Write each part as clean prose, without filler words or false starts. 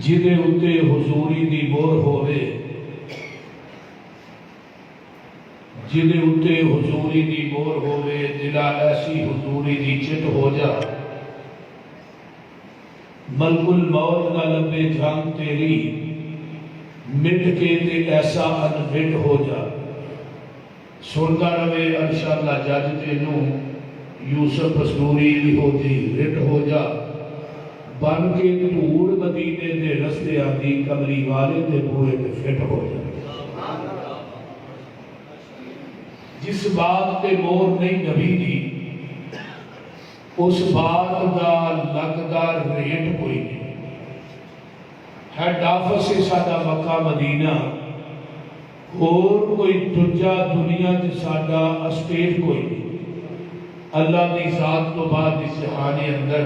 جدے اتے حضوری دی مور ہووے، جدے اتے حضوری دی مور ہووے، دلا ایسی حضوری دی چٹ ہو جا، ملک الموت نہ لبے جان تیری، مٹ کے تے ایسا انفٹ ہو جا۔ سنتا روے انشاءاللہ جج تینوں یوسف پسنوری دی ہو دی رٹ ہو جا، بن کے دھوڑ مدینے دے رستے آدھی کملی والے دے بوئے دے فٹ ہو جا۔ جس بات تے مور نہیں نبی دی، اس بات دا لگدار ریٹ کوئی نہیں۔ ہیڈ آفس سے سادہ مکہ مدینہ، اور کوئی دجا دنیا تے سادہ اسٹیٹ کوئی نہیں۔ اللہ دی ذات تو بعد اس جہانے اندر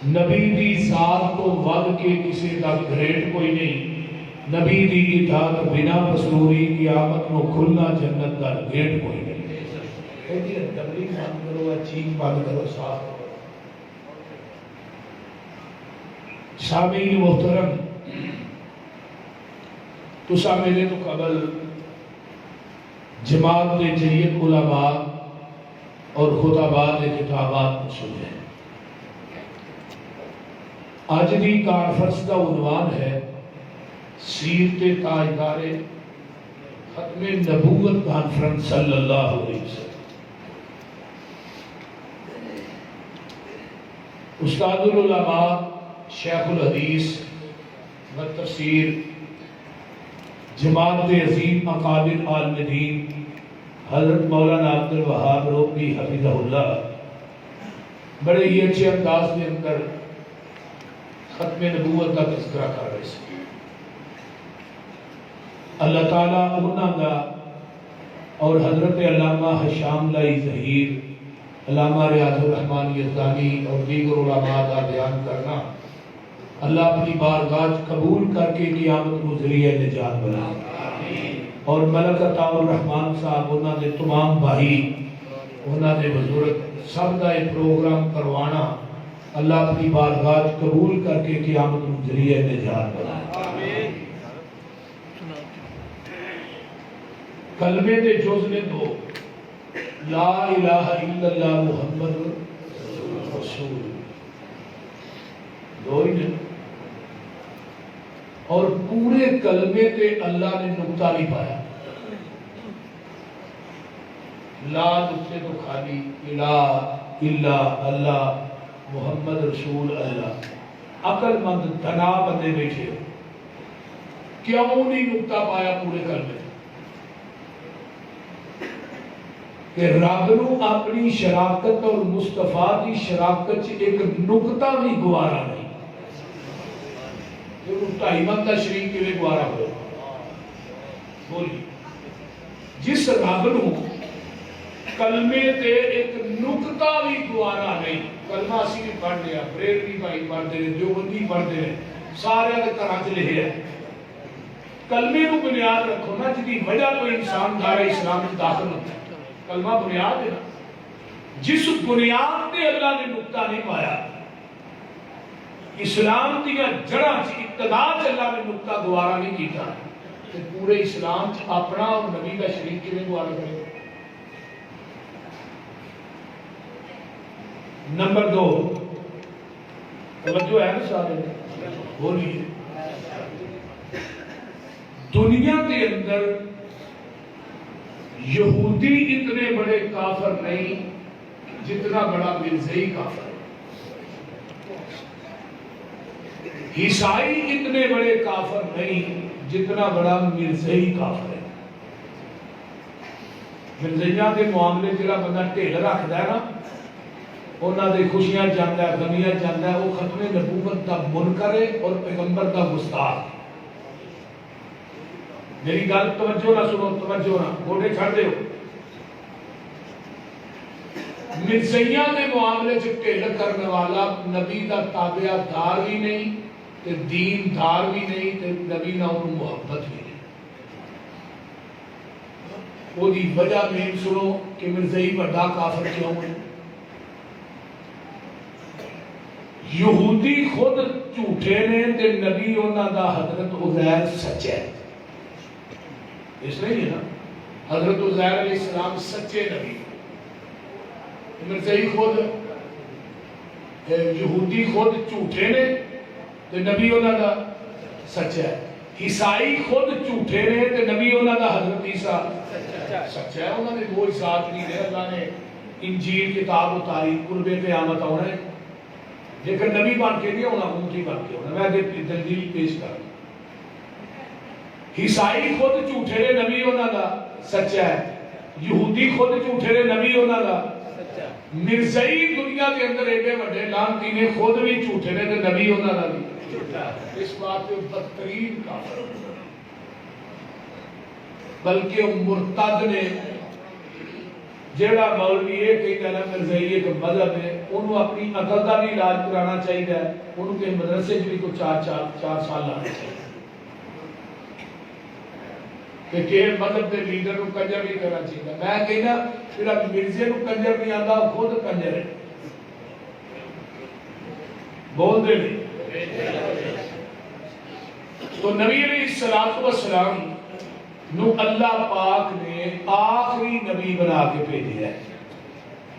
نبی دی ذات تو ود کے کسی کا گریٹ کوئی نہیں۔ نبی دی اطاعت بنا پسنوری قیامت کو کھلنا جنت کا گیٹ کوئی نہیں۔ تبلیغ بند کرو، چیخ بند کرو، صاف کرو۔ سامعین محترم، تسا میرے تو قبل جماعت دے جیت علماء اور خطبات کتابات سنے۔ آج دی کانفرنس کا عنوان ہے سیرت تاجدار ختم نبوت کانفرنس صلی اللہ علیہ وسلم۔ استاد العلماء شیخ الحدیث و تفسیر جماعت عظیم اکابر عالم دین حضرت مولانا عبد الوہاب رومی حفظہ اللہ بڑے ہی اچھے انداز کے اندر ختم نبوت کا تذکرہ کر رہے ہیں۔ اللہ تعالیٰ انہاں دا اور حضرت علامہ حشام لائی ظہیر، علامہ ریاض الرحمن یزدانی اور دیگر علماء کا بیان کرنا اللہ اپنی بارگاہ قبول کر کے قیامت کو ذریعہ نجات بنا، اور ملک عطا الرحمن صاحب انہاں دے تمام بھائی، انہاں دے بزرگ سب کا ایک پروگرام کروانا اللہ اپنی بارگاہ قبول کر کے قیامت کو ذریعہ نجات بنا۔ کلمے دے جز نے دو، لا الہ الا اللہ محمد رسول، دو ہی نہیں، اور پورے کلمے تے اللہ نے نقطہ نہیں پایا۔ لا نقطے تو خالی، الہ الا اللہ محمد رسول اللہ۔ عقل مند دنا بندے بیٹھے کیوں نہیں نقطہ پایا پورے کلمے کہ رب نو اپنی شراکت اور مصطفیٰ کی شراکت ایک نقطہ بھی گوارا نہیں۔ ڈھائی منتہ شریک کے لئے گوارا ہو بولی جس رب نو کلمے تے ایک نقطہ بھی گوارا نہیں۔ کلمہ اسی بھی پڑھ لیا، بریلوی بھائی پڑھ دے، دیوبندی پڑھ دے، سارے کے طرح چلے ہیں۔ کلمے کو بنیاد رکھو نا، جدی وجہ تو انسان دار اسلام میں داخل ہوتا ہے۔ کلمہ بنیاد ہے نا، جس بنیاد تے اللہ نے نقطہ نہیں پایا، اسلام دیا جڑا ابتدا چ اللہ نے نقطہ گوارا نہیں کیتا، کہ پورے اسلام چ اپنا اور نبی کا شریک کیویں گوارا کرے۔ نمبر دو، توجہ ہے نا سارے بولیے، دنیا کے اندر یہودی اتنے بڑے کافر نہیں جتنا بڑا مرزائی کافر ہے، عیسائی اتنے بڑے کافر نہیں جتنا بڑا مرزائی کافر ہے۔ مرزائیاں کے معاملے جڑا بندہ ڈھیل رکھدا ہے نا، انہاں دے خوشیاں چاہتا ہے، غمیاں چاہتا ہے، وہ ختم نبوت کا منکر ہے اور پیغمبر کا گستاخ۔ میری گل توجہ نہ سنو، توجہ نہ گوڑے چھڑ دے ہو۔ مرزائیاں دے معاملے سے ڈھیل کرنے والا نبی دا تابعہ دار بھی نہیں تے دین دار بھی نہیں تے نبی نہ انہوں محبت بھی نہیں۔ وہ دی وجہ میں سنو کہ مرزائی بڑا کافر کیوں ہے؟ یہودی خود جھوٹے نے تے نبی انہاں دا حضرت عزیر سچا ہے. اس لیے نا حضرت عزیر علیہ السلام سچے نبی. مرزائی خود یہودی خود جھوٹے نے تے نبی انہاں دا سچا ہے. عیسائی خود جھوٹے نے تے نبی انہاں دا حضرت عیسیٰ سچا ہے. انہاں نے وہ ذات نہیں ہے. اللہ نے انجیل کتاب اتاری قرب قیامت ہونا ہے لیکن نبی بن کے نہیں ہونا, امتی بن کے ہونا. میں دلیل پیش کر رہا. عیسائی خود جھوٹے نے نبی انہاں دا سچا ہے. یہودی خود جھوٹے نے نبی انہاں دا. مرزائی دنیا کے اندر ایڈے بڑے لعنتی نے خود بھی جھوٹے نے تے نبی انہاں دا بھی. اس بات پہ بدترین کافر بلکہ مرتد نے جیڑا مولوی یہ کہتا ہے نا مرزائی ایک مذہب ہے, انہوں اپنی عقل کا بھی علاج کرانا چاہیے. انہوں کے مدرسے بھی کو 4 سال لانے چاہیے کہ مذہب کے لیڈر کو کنجر نہیں کرنا چاہیے. میں کہنا پھر اب مرزے کو کنجر نہیں آتا, خود کنجر ہے. بول دے نہیں. تو نبی علیہ السلام نو اللہ پاک نے آخری نبی بنا کے بھیجا ہے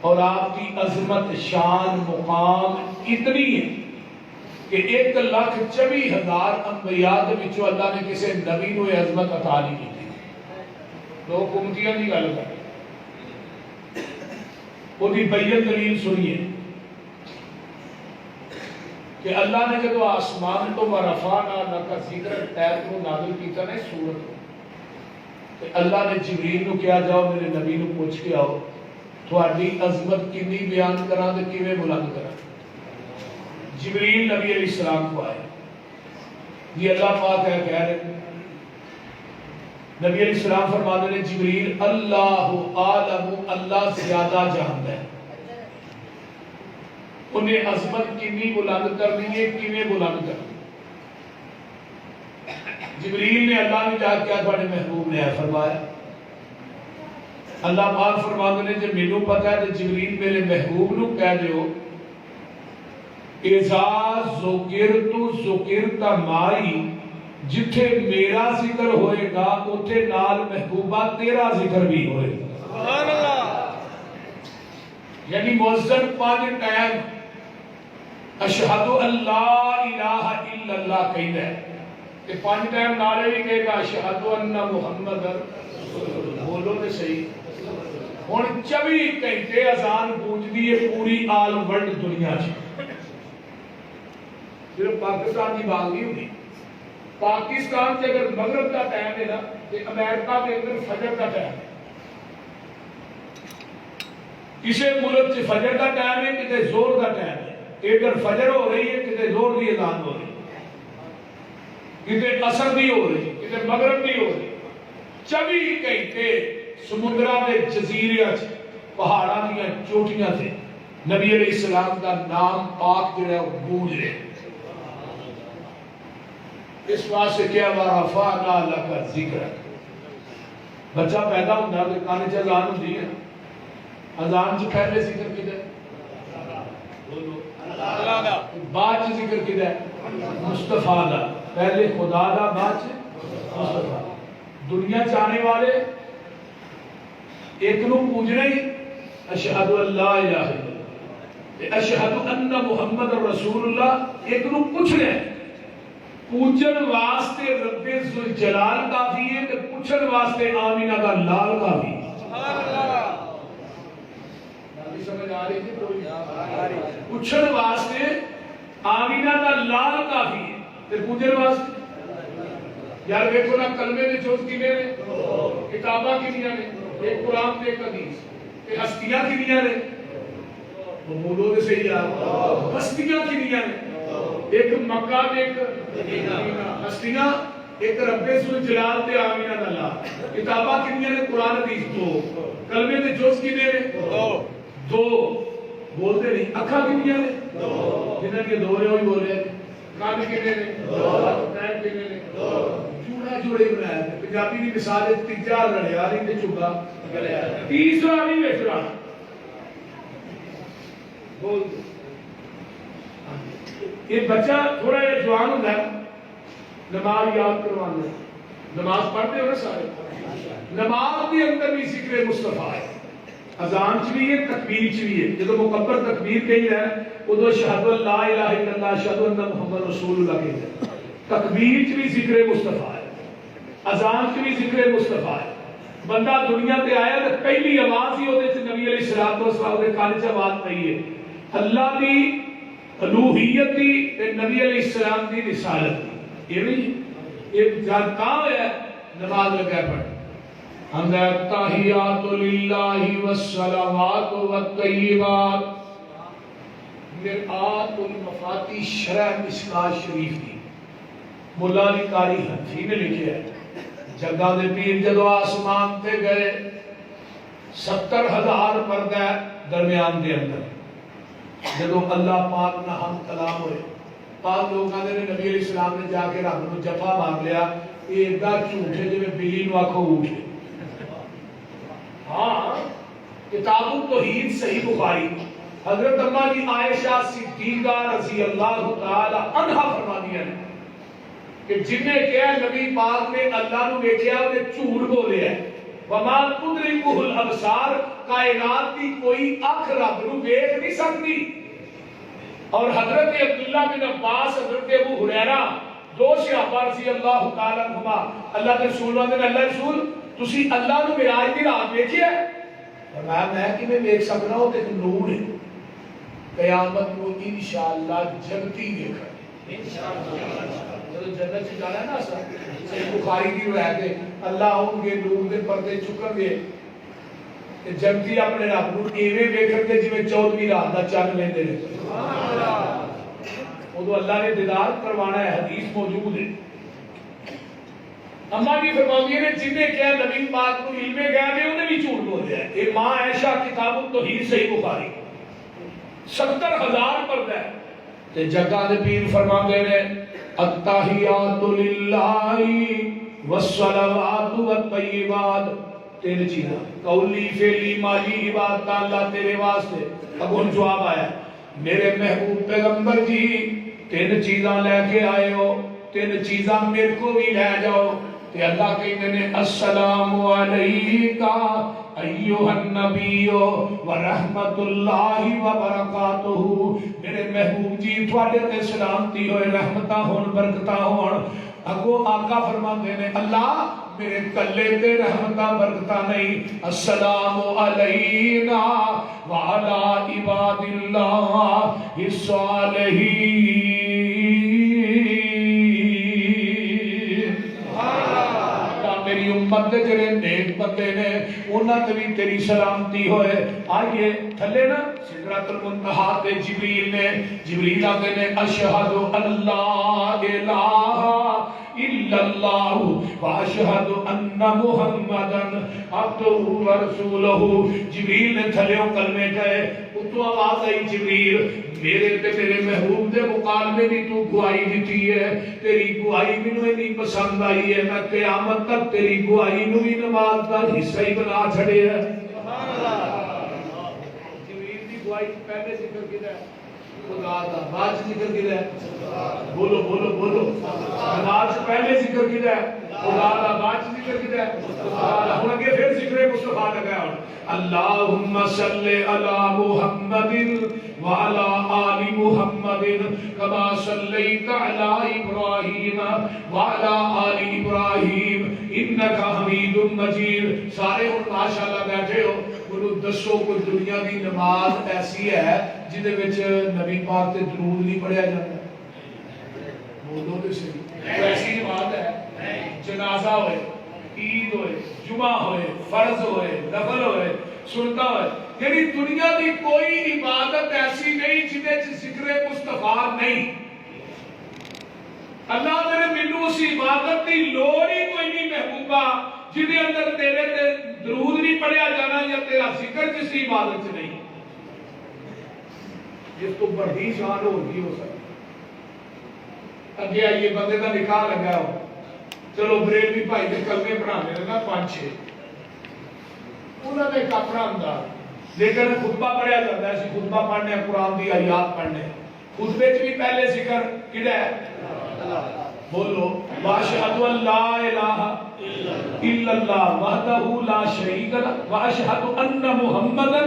اور آپ کی عظمت شان مقام اتنی ہے کہ 1,24,000 انبیاء دے وچوں اللہ نے کسی نبی نو یہ عظمت عطا نہیں کی تھی. لوگ امتیاں دی گل کر وہ دی بیان دلیل سنیے کہ اللہ نے جب آسمان تو ورفعنا لک ذکرک پیر کو نازل کیتا نا سورت کو, کہ اللہ نے جبریل نو کیا جاؤ میرے نبی نو پوچھ کے آؤ تھوڑی عظمت کنی بیان کرا تے کیویں بلند کرا. جبریل نبی علیہ السلام کو آئے. یہ اللہ پاک ہے کہہ رہے نبی علیہ السلام فرماتے ہیں جبریل اللہ عالم, اللہ زیادہ جانتا ہے. انہیں عظمت کنی بلند کرنی ہے, کیویں بلند کرنی. جبریل نے اللہ نے جا کیا تھوڑے محبوب نے فرمایا. اللہ پاک فرماتے ہیں جب مینوں پتہ ہے تو جبریل میرے محبوب نو کہہ دیو اذا ذکرت ذکرت مائی, جتھے میرا ذکر ہوئے گا اتھے نال محبوبہ تیرا ذکر بھی ہوئے گا. سبحان اللہ. یعنی مؤذن 5 ٹائم اشہد ان لا الہ الا اللہ کہتا ہے کہ 5 ٹائم نعرے بھی کہے گا اشہد ان محمد بولو تے صحیح. ہن 24 گھنٹے اذان گونجدی ہے پوری آل ورلڈ دنیا چ, صرف پاکستان کی بات نہیں ہوتی. پاکستان سے اگر مغرب کا ٹائم ہے نا تو امریکہ کے اندر فجر کا ٹائم ہے. کسی ملک سے فجر کا ٹائم ہے, کسی زور کا ٹائم ہے. ادھر فجر ہو رہی ہے, کسی زور کی اذان ہو رہی ہے, کسی عصر بھی ہو رہی, کسی مغرب بھی ہو رہی. 24 گھنٹے سمندرہ دے جزیرے پہاڑاں دیا چوٹیاں سے نبی علیہ السلام کا نام پاک جو ہے گونج رہے. اس واسطے کیا ورفعنا لک ذکرک. بچہ پیدا ہوتا ہے کہ کانے چ اذان ہوتی ہے, اذان سے پہلے ذکر کدھر اللہ دا, بعد ذکر کدھر مصطفیٰ دا. پہلے خدا دا, بعد مصطفیٰ. دنیا چاہنے والے ایک نو پوجنا ہی اشہد ان لا الہ الا اللہ, اشہد ان محمد رسول اللہ, ایک نو پوچھنا ہے. پوچھن واسطے رب ذوالجلال کافی ہے کہ پوچھن واسطے آمینہ کا لال کافی ہے. سبحان اللہ. سمجھ آ رہی تھی کوئی؟ پوچھن واسطے آمینہ کا لال کافی ہے تے پوچھن واسطے یار دیکھو نا کلمے دے جز کنے نے, کتاباں کنیاں نے, ایک قرآن تے ایک حدیث, تے ہستیاں کنیاں نے, وہ بولو دے صحیح یار, ہستیاں کنیاں نے, ایک مکہ تے ایک مدینہ. ہستیاں ایک رب ذوالجلال تے آمینہ دا لال. کتاباں کنیاں نے, قرآن حدیث 2. کلمے دے جز کنے نے 2. بولتے نہیں. اکھا کنیاں نے 2, جنہاں کے 2 رہے ہوئی بول رہے ہیں. کان کنے نے 2, پیر کنے نے 2. جوڑا جوڑے بنایا ہے. پنجابی کی مثال ہے تیجا لڑیا نہیں تے چوگا گلیا, تیسرا نہیں وچ رہا. بول یہ بچہ تھوڑا جہا جوان ہوتا ہے نماز یاد کروانا، نماز پڑھتے ہو نا سارے، نماز کے اندر بھی ذکر مصطفیٰ ہے، اذان چ بھی ہے، تکبیر چ بھی ہے. جب مکبر تکبیر کہی ہے ادو اشہد ان لا الہ الا اللہ اشہد ان محمد رسول اللہ کہی ہے. تکبیر چ بھی ذکر مصطفیٰ ہے، اذان چ بھی ذکر مصطفیٰ ہے. بندہ دنیا تے آیا تو پہلی آواز ہی وہ نبی علیہ الصلوۃ والسلام کے کان چ آواز پئی ہے، اللہ کی الوہیت کی تے نبی علیہ السلام کی رسالت کی. یہ نہیں یہ جان کہاں ہوا نماز لگا پڑھ التحیات للہ والصلوات والطیبات مرآت المفاتیح شرح مشکات شریف کی مولا علی قاری حنفی نے لکھا ہے. جگہ دے پیر جدو آسمان تے گئے 70,000 پردہ درمیان دے اندر جدو اللہ پاک نہ ہم کلام ہوئے پاک لوگ آنے نے نبی علیہ السلام نے جا کے رب نو جفا مار لیا یہ ایڈا جھوٹے جو میں بلی نو آنکھوں اٹھے. ہاں کتاب التوحید صحیح بخاری حضرت اماں جی عائشہ صدیقہ رضی اللہ تعالی عنہا فرماتی ہیں کہ جن نے کہا نبی پاک نے اللہ نو ویکھیا تے جھوٹ بولیا ہے. وما تدرکہ الابصار کائنات کی کوئی اکھ رب نو ویکھ نہیں سکتی. اور حضرت عبداللہ بن عباس حضرت ابو ہریرہ دو صحابہ رضی اللہ تعالی عنہما اللہ کے رسول نے اللہ رسول تسی اللہ نو معراج دی رات ویکھیا ہے؟ فرمایا میں کہ میں ویکھ سکنا ہوں تے نور ہے قیامت کو انشاءاللہ جلتی دیکھا جب جنت سے جانا ہے نا صحیح بخاری کی روایت ہے اللہ ہوں گے نور دے پردے چکن گے جنتی اپنے رب نو ایویں ویکھن گے جویں 14ویں رات دا چن لیندے نے. سبحان اللہ. وہ اللہ نے دیدار کروانا ہے حدیث موجود ہے. اماں جی فرماتی ہیں جن نے کہا نبی پاک کو علم گیا ہے انہیں بھی جھوٹ بول دیا ہے. یہ ماں عائشہ کتاب التوحید صحیح بخاری 70,000 پردہ ہے. تے جگہ دے پیر فرماندے نے التحیات للہ والصلوات والطیبات تین چیزاں قولی فعلی مالی عبادت اللہ تیرے واسطے. اب ان جواب آیا میرے محبوب پیغمبر جی تین چیزاں لے کے آئے ہو تین چیزاں میرے کو بھی لے جاؤ. تے اللہ کہتے ہیں السلام علیکہ ایوہ النبی ورحمت اللہ وبرکاتہ. میرے محبوب جی تھوڑے تے سلامتی ہوئے رحمتہ ہون برکتہ ہون. اگو آقا فرماندے نے اللہ میرے کلے تے رحمتہ برکتہ نہیں. السلام علینا وعلی عباد اللہ الصالحین. میری امت دے جڑے نیک بندے نے انہاں تے بھی تیری سلامتی ہوئے. آئیے تھلے نا سدرۃ المنتہا تے جبریل آتے نے اشہد اللہ الہ الا اللہ واشہد ان محمدن عبدہ ورسولہ. جبریل نے تھلیوں کلمے کہے اتو آواز آئی جبریل میرے تے میرے محبوب دے مقابلے بھی تو گواہی دیتی ہے. تیری گواہی مینوں اتنی پسند آئی ہے میں قیامت تک تیری گواہی نو بھی نماز دا حصہ ہی بنا چھڑے ہے. سبحان اللہ. جبریل دی گواہی پہلے ذکر کیتا ہے خدا دا بعد ذکر کیتا ہے بولو بولو بولو نماز پہلے ذکر کیتا ہے خدا دا بعد ذکر کیتا ہے سبحان اللہ. ہن اگے پھر ذکر مصطفیٰ لگا ہے اللہم صلی علی محمد وعلى آل محمد كما صليت على إبراهيم وعلى آل إبراهيم إنك حميد مجيد. سارے ہن ماشاءاللہ بیٹھے ہو انہوں دسو کوئی دنیا کی نماز ایسی ہے جہدے وچ نبی پاک تے درود نہیں پڑھیا جاتا؟ بولو تے صحیح. ایسی نماز ہے جنازہ ہوئے عید ہوئے جمعہ ہوئے فرض ہوئے نفل ہوئے سنتا ہوئے یعنی دنیا کی کوئی عبادت ایسی نہیں جنہیں ذکر مصطفیٰ نہیں. اللہ نے مینوں اس عبادت کی لوڑ ہی کوئی نہیں محبوبہ جنہیں اندر تیرے تے درود نہیں پڑھیا جانا یا تیرا ذکر جس عبادت سے نہیں. جس تو بڑی شان ہوگی ہو سکتی. اگے آئیے بندے کا نکاح لگا ہو چلو بریلوی بھائی نے کلمے پڑھانے لگا 5-6 انہوں نے ایک اپنا انداز لیکن خطبہ پڑھیا جاتا ہے خطبہ پڑھنے قرآن دی آیات پڑھنے اس وچ بھی پہلے ذکر کیڑا ہے؟ بولو واشہد ان لا الہ الا اللہ وحدہ لا شریک لہ واشہد ان محمدا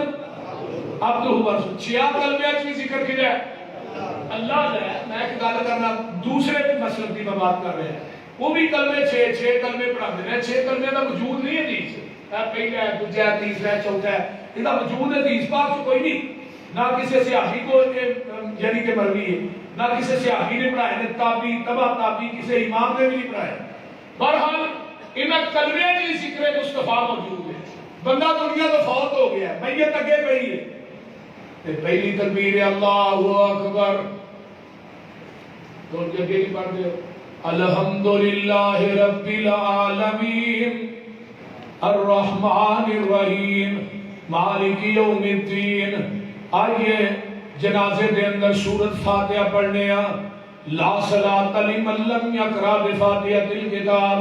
عبدہ ورسولہ. چھیا کلمے وچ بھی ذکر کیڑا ہے؟ اللہ دا ہے. میں ایک گل کرنا دوسرے مسلک کی میں بات کر رہے ہیں. وہ بھی کلمے چھ کلمے پڑھاتے ہیں. چھ کلمے کا وجود نہیں ہے حدیث. پہلا ہے، دوسرا ہے، تیسرا ہے، چوتھا ہے. اس کا وجود حدیث پاک کوئی نہیں. نہ کسی صحابی کو یعنی کہ مروی ہے، نہ کسی صحابی نے پڑھائے، نہ تابعی تبع تابعی کسی امام نے بھی نہیں پڑھائے. بہرحال ان کلمے کی ذکر مصطفیٰ موجود ہے. بندہ دنیا تو فوت ہو گیا ہے، میت اگے پئی ہے. پہلی تکبیر اللہ اکبر تو ان کے اگے نہیں پڑھ دے الحمدللہ رب العالمین الرحمن الرحیم مالک یوم الدین. آئیے جنازے دے اندر سورۃ فاتحہ پڑھنے ہیں. لا صلاۃ لمن لم یقرأ بفاتحۃ الکتاب.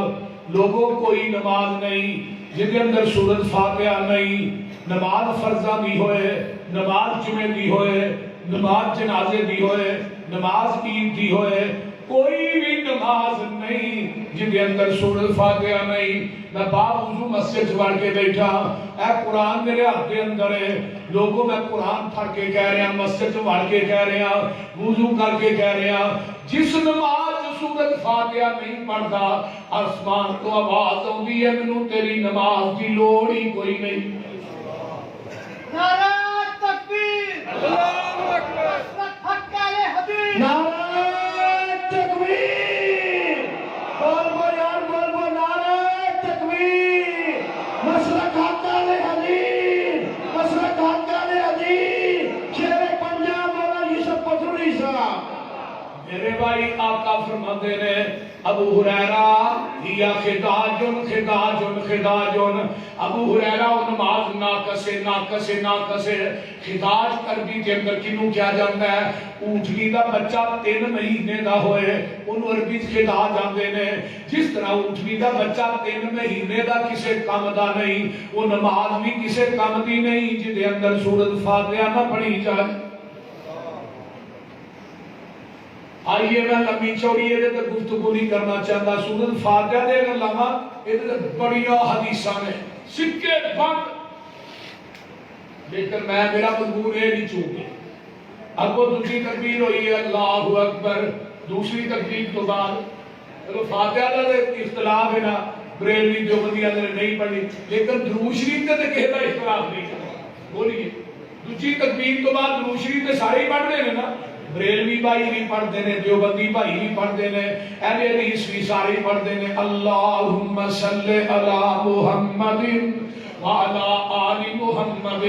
لوگوں کوئی نماز نہیں جس کے اندر سورۃ فاتحہ نہیں. نماز فرضہ دی ہوئے، نماز جمعے دی ہوئے، نماز جنازے دی ہوئے، نماز عید دی ہوئے، کوئی بھی نماز نہیں جن کے اندر سورۃ فاتحہ نہیں. میں باپ وضو مسجد وڑ کے بیٹھا، اے قرآن میرے ہاتھ کے اندر ہے. لوگوں میں قرآن پڑھ کے کہہ رہے ہیں، مسجد وڑ کے کہہ رہے ہیں، وضو کر کے کہہ رہے ہیں. جس نماز سورۃ فاتحہ نہیں پڑھتا آسمان تو آواز آتی ہے مینوں تیری نماز کی لوڑ ہی کوئی نہیں. نعرہ تکبیر، اللہ اکبر، حق علی حدیث، نعرہ تکبیر. بول بول یار بول بول نعرہ تکبیر. مسلک حق علی حدیث، مسلک حق علی حدیث. شیر پنجاب مولا یوسف پتھری صاحب. میرے بھائی آقا فرماتے ہیں ابو ہریرہ یا خداجن خداجن خداجن. ابو ہریرہ نماز ناقصے خداج عربی کے اندر کنوں کیا جاتا ہے؟ اونٹنی دا بچہ 3 مہینے دا ہوئے انہوں عربی خداج آندے نے. جس طرح اونٹنی دا بچہ 3 مہینے دا کسے کام دا نہیں، وہ نماز بھی کسے کام دی نہیں جن دے اندر سورۃ فاتحہ نہ پڑھی جائے. آئیے میں لمبی چوڑی یہ گفتگو نہیں کرنا چاہتا. سورۃ فاتحہ دے علاوہ یہ بڑیاں حدیثاں نے سکے بند، لیکن میں میرا مضمون یہ نہیں چونکہ اب وہ دوسری تکبیر ہوئی ہے اللہ اکبر. دوسری تکبیر تو بعد چلو فاتحہ کا اختلاف ہے نا، بریلوی دیوبندیاں نے نہیں پڑھی، لیکن درود شریف تے کسی کا اختلاف نہیں کرنا. بولیے دوسری تکبیر تو بعد درود شریف تے سارے ہی پڑھ رہے ہیں نا. بریلوی بھائی بھی پڑھتے ہیں، دیوبندی بھائی بھی پڑھتے ہیں، اہل حدیث بھی سارے پڑھتے ہیں. اللہم صلی علی محمد وعلی آل محمد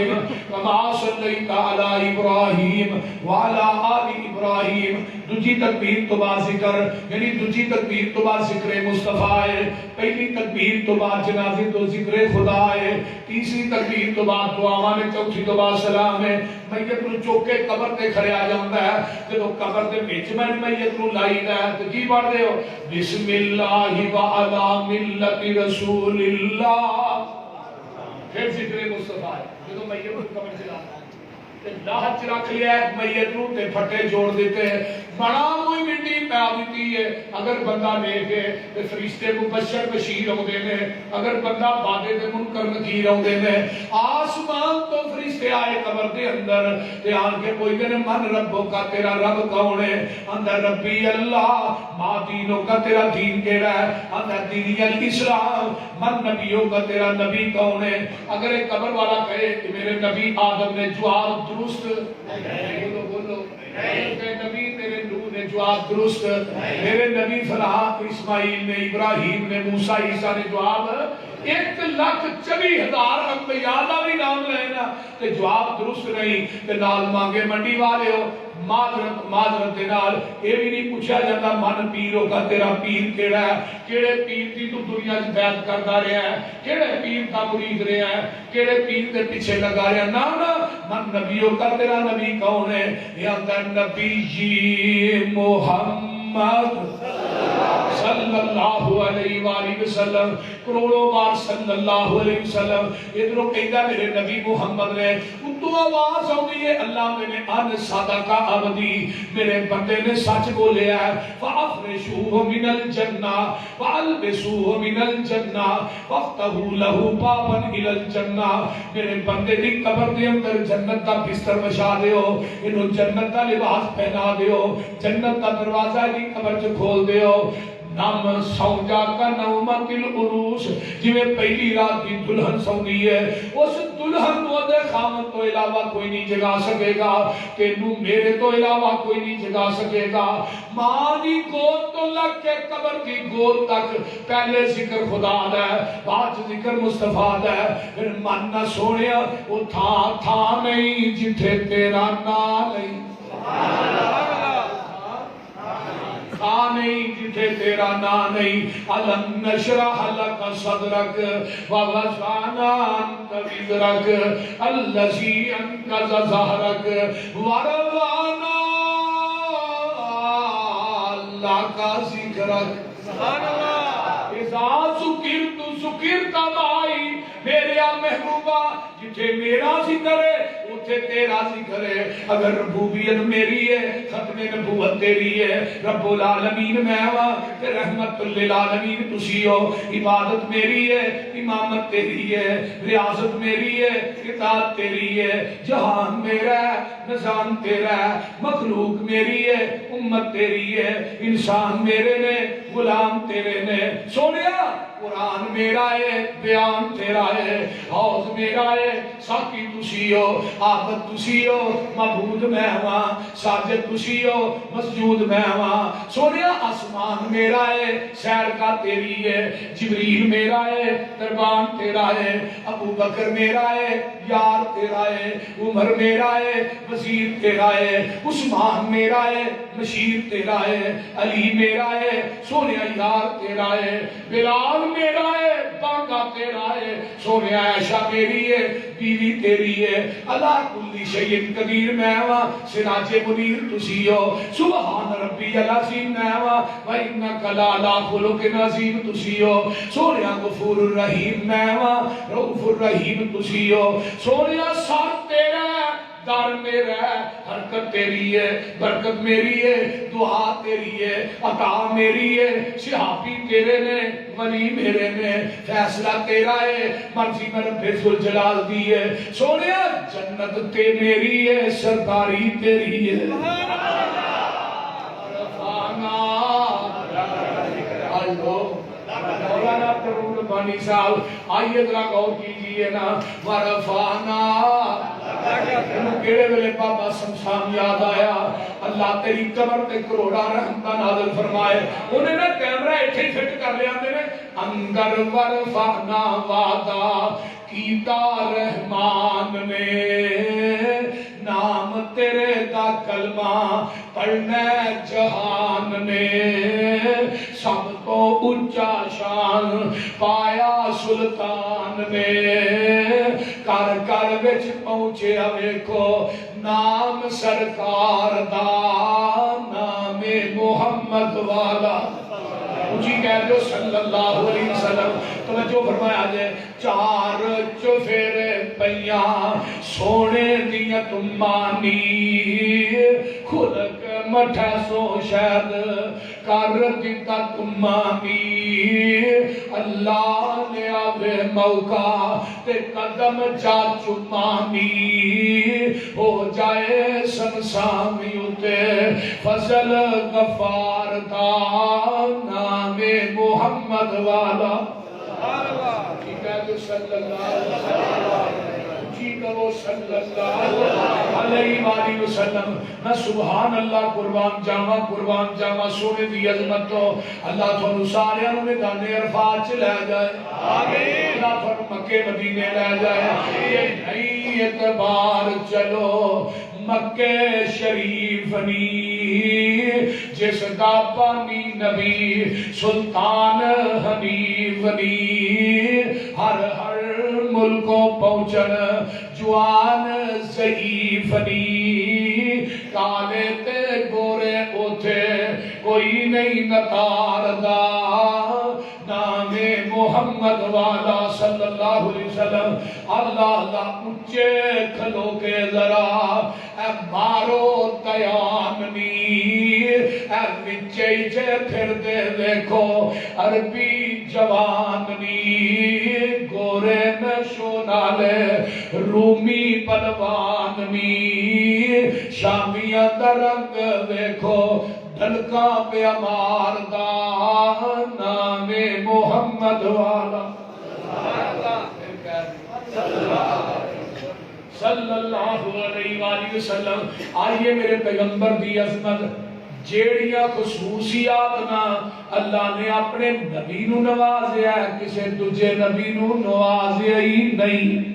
کما صلیت علی ابراہیم وعلی آل ابراہیم. دوسری تکبیر تو بعد ذکر یعنی دوسری تکبیر تو بعد ذکر مصطفیٰ ہے. پہلی تکبیر تو بعد جنازے تو ذکر خدا ہے. تیسری تکبیر تو بعد دعاواں نے، چوتھی تو بعد سلام ہے. میت نو چوک کے قبر تے کھڑیا جاندا ہے. جدوں قبر دے وچ میں میت نو لائی دا ہے تے کی پڑھدے ہو؟ بسم اللہ وعلی ملت رسول اللہ. پھر ذکر مصطفیٰ ہے. جدوں میت نو قبر چ لاتا تے لاہ چ رکھ لیا میت نو تے پھٹے جوڑ دیتے ہیں، بڑا کوئی مٹی پا دیتی ہے. اگر بندہ دیکھے تے فرشتے مبشر بشیر ہوندے نے، اگر بندہ بادے تے منکر نکیر ہوندے نے. آسمان تو فرشتے آئے قبر دے اندر تے آن کے پوچھتے نے من ربو کا، تیرا رب کون ہے؟ اندر ربی اللہ. ما دینوں کا، تیرا دین کیڑا ہے؟ اندر دینی الاسلام. من نبیوں کا، تیرا نبی کون ہے؟ اگر ایک قبر والا کہے کہ میرے نبی آدم نے جواب درست، بولو بولو، کہ نبی میرے نوح نے جواب درست، میرے نبی فلاں اسماعیل نے، ابراہیم نے، موسیٰ عیسیٰ نے جواب 1,40,000 انبیاء دا بھی نام لینا تے جواب درست نہیں. تے نال مانگے منڈی والے ہو معذرت دے نال یہ بھی نہیں پوچھا جاتا من پیروں کا، تیرا پیر کیڑا ہے؟ کیڑے پیر دی تو دنیا وچ بیعت کردا رہیا ہے؟ کیڑے پیر دا مرید رہیا ہے؟ کیڑے پیر دے پیچھے لگا رہیا؟ نا نا، من نبیوں کا، تیرا نبی کون ہے؟ یا نبی محمد محمد صلی اللہ علیہ وآلہ وسلم، کروڑوں بار صلی اللہ علیہ وسلم۔ ادھروں کہتا میرے نبی محمد نے، تو آواز ہوگی ہے اللہ میں نے ان صدقہ عبدی، میرے بندے نے سچ بولے ہے، فَأَفْرِشُوهُ مِنَ الْجَنَّةِ وَأَلْبِسُوهُ مِنَ الْجَنَّةِ وَافْتَحُوا لَهُ بَابًا إِلَى الْجَنَّةِ، میرے بندے دی قبر دے اندر جنت دا بستر بچھا دیو، انہوں جنت دا لباس پہنا دیو، جنت دا دروازہ دی قبر چ کھول دیو، نام سو جا کا نومت العروس، جویں پہلی رات کی دلہن سوندی ہے، اس دلہن کو دے خامن تو علاوہ کوئی نہیں جگا سکے گا، تینوں میرے تو علاوہ کوئی نہیں جگا سکے گا۔ ماں دی گود تو لگ کے قبر کی گود تک پہلے ذکر خدا دا ہے، بعد ذکر مصطفیٰ دا ہے، پھر من نہ سوڑیا وہ تھا نہیں جتھے تیرا نام نہیں، نہیں جتھے تیرا نام نہیں۔ علم نشرح لک صدرک ووضعنا عنک وزرک الذی انقض ظہرک ورفعنا لک ذکرک۔ اذا ذکرت ذکرت معی، میرے محبوبہ جتھے میرا ذکر ہے اتھے تیرا ذکر ہے۔ اگر ربوبیت میری ہے ختم نبوت تیری ہے، رب العالمین میں ہوا کہ رحمت للعالمین تسی ہو، عبادت میری ہے امامت تیری ہے، ریاضت میری ہے اطاعت تیری ہے، جہان میرا ہے نظام تیرا ہے، مخلوق میری ہے امت تیری ہے، انسان میرے نے غلام تیرے نے۔ سونیا قرآن میرا ہے بیان تیرا ہے، حوض میرا ہے ساقی تسی ہو، عابد تسی ہو معبود میں ہوا، ساجد تسی ہو مسجود میں ہوا۔ سونیا آسمان میرا ہے سیر کا تیری ہے، جبریل میرا ہے دربان تیرا ہے، ابو بکر میرا ہے یار تیرا ہے، عمر میرا ہے وزیر تیرا ہے، عثمان میرا ہے مشیر تیرا ہے، علی میرا ہے سونیا یار تیرا ہے، بلال میرا ہے بانگا تیرا ہے، سونیا عائشہ میری ہے بیوی تیری ہے، اللہ کلی شیء قدیر میں ہوا، سراج منیر تسی ہو، سبحان ربی العظیم میں ہوا، وَإِنَّكَ لَعَلَىٰ خُلُقٍ عَظِيمٍ تسی ہو، سونیا غفور الرحیم میں ہوا، رؤوف الرحیم تسی ہو، سونیا سر تیرا ہے دار میرا ہے، حرکت تیری ہے برکت میری ہے، دعا تیری ہے عطا میری ہے، صحابی تیرے نے ولی میرے نے، فیصلہ تیرا ہے مرضی میں رب ذوالجلال دی ہے۔ سونیا جنت تے میری ہے سرداری تیری ہے، رفعنا مولانا عبدالرحمن ربانی صاحب آئیے ذرا غور کیجئے نا، ورفعنا انہوں کیڑے ویلے بابا سمسام یاد آیا، اللہ تیری قبر تے کروڑا رحمتہ نازل فرمائے، انہیں نے کیمرہ ایٹھے فٹ کر لیا نے اندر ورفعنا وعدہ کیتا رحمان نے، نام تیرے دا کلمہ پڑھنے جہان نے، سب تو اونچا شان پایا سلطان نے، کر کر وچ پہنچے ہوئے کو نام سرکار دا، نام محمد والا، اونچی کہہ دو صلی اللہ علیہ وسلم۔ توجہ فرمایا جائے، چار چفیرے پیاں سونے دیا تمانی، خلق مٹھا سو شاید کر دیتا تمانی، اللہ نے آوے موقع تے قدم جا چمانی، ہو جائے سنسامی اتے فضل غفار دا، نام محمد والا، ٹھیک ہے جو صلی اللہ علیہ وسلم، جی کرو صلی اللہ علیہ وآلہ وسلم۔ میں سبحان اللہ قربان جاما سونے دی عظمت تو اللہ تھانو سارے انہوں نے دانے عرفات چ لے جائے، اللہ تھانو مکے مدینے لے جائے، یہ نئی اعتبار چلو مکہ شریف نی، جس دا پانی نبی سلطان حنیف نی، ہر ملکوں پہنچن جوان ضعیف نی، کالے تے گورے اوتھے کوئی کوئی نہیں نکار دا نام محمد والا صلی اللہ علیہ وسلم اللہ اللہ اچھے کھلو کے ذرا اے مارو دیان نیر اے مچے چھے پھر دے دیکھو عربی جوان نیر گورے نشو نالے رومی پلوان نیر شامیہ درنگ دیکھو دلکا پہ امار دا نام محمد والا صلی اللہ علیہ وآلہ وسلم آئیے میرے پیغمبر دی عظمت جیڑیاں خصوصیات نا اللہ نے اپنے نبی نو نوازیا ہے کسے تجھے نبی نو نوازیا ہی نہیں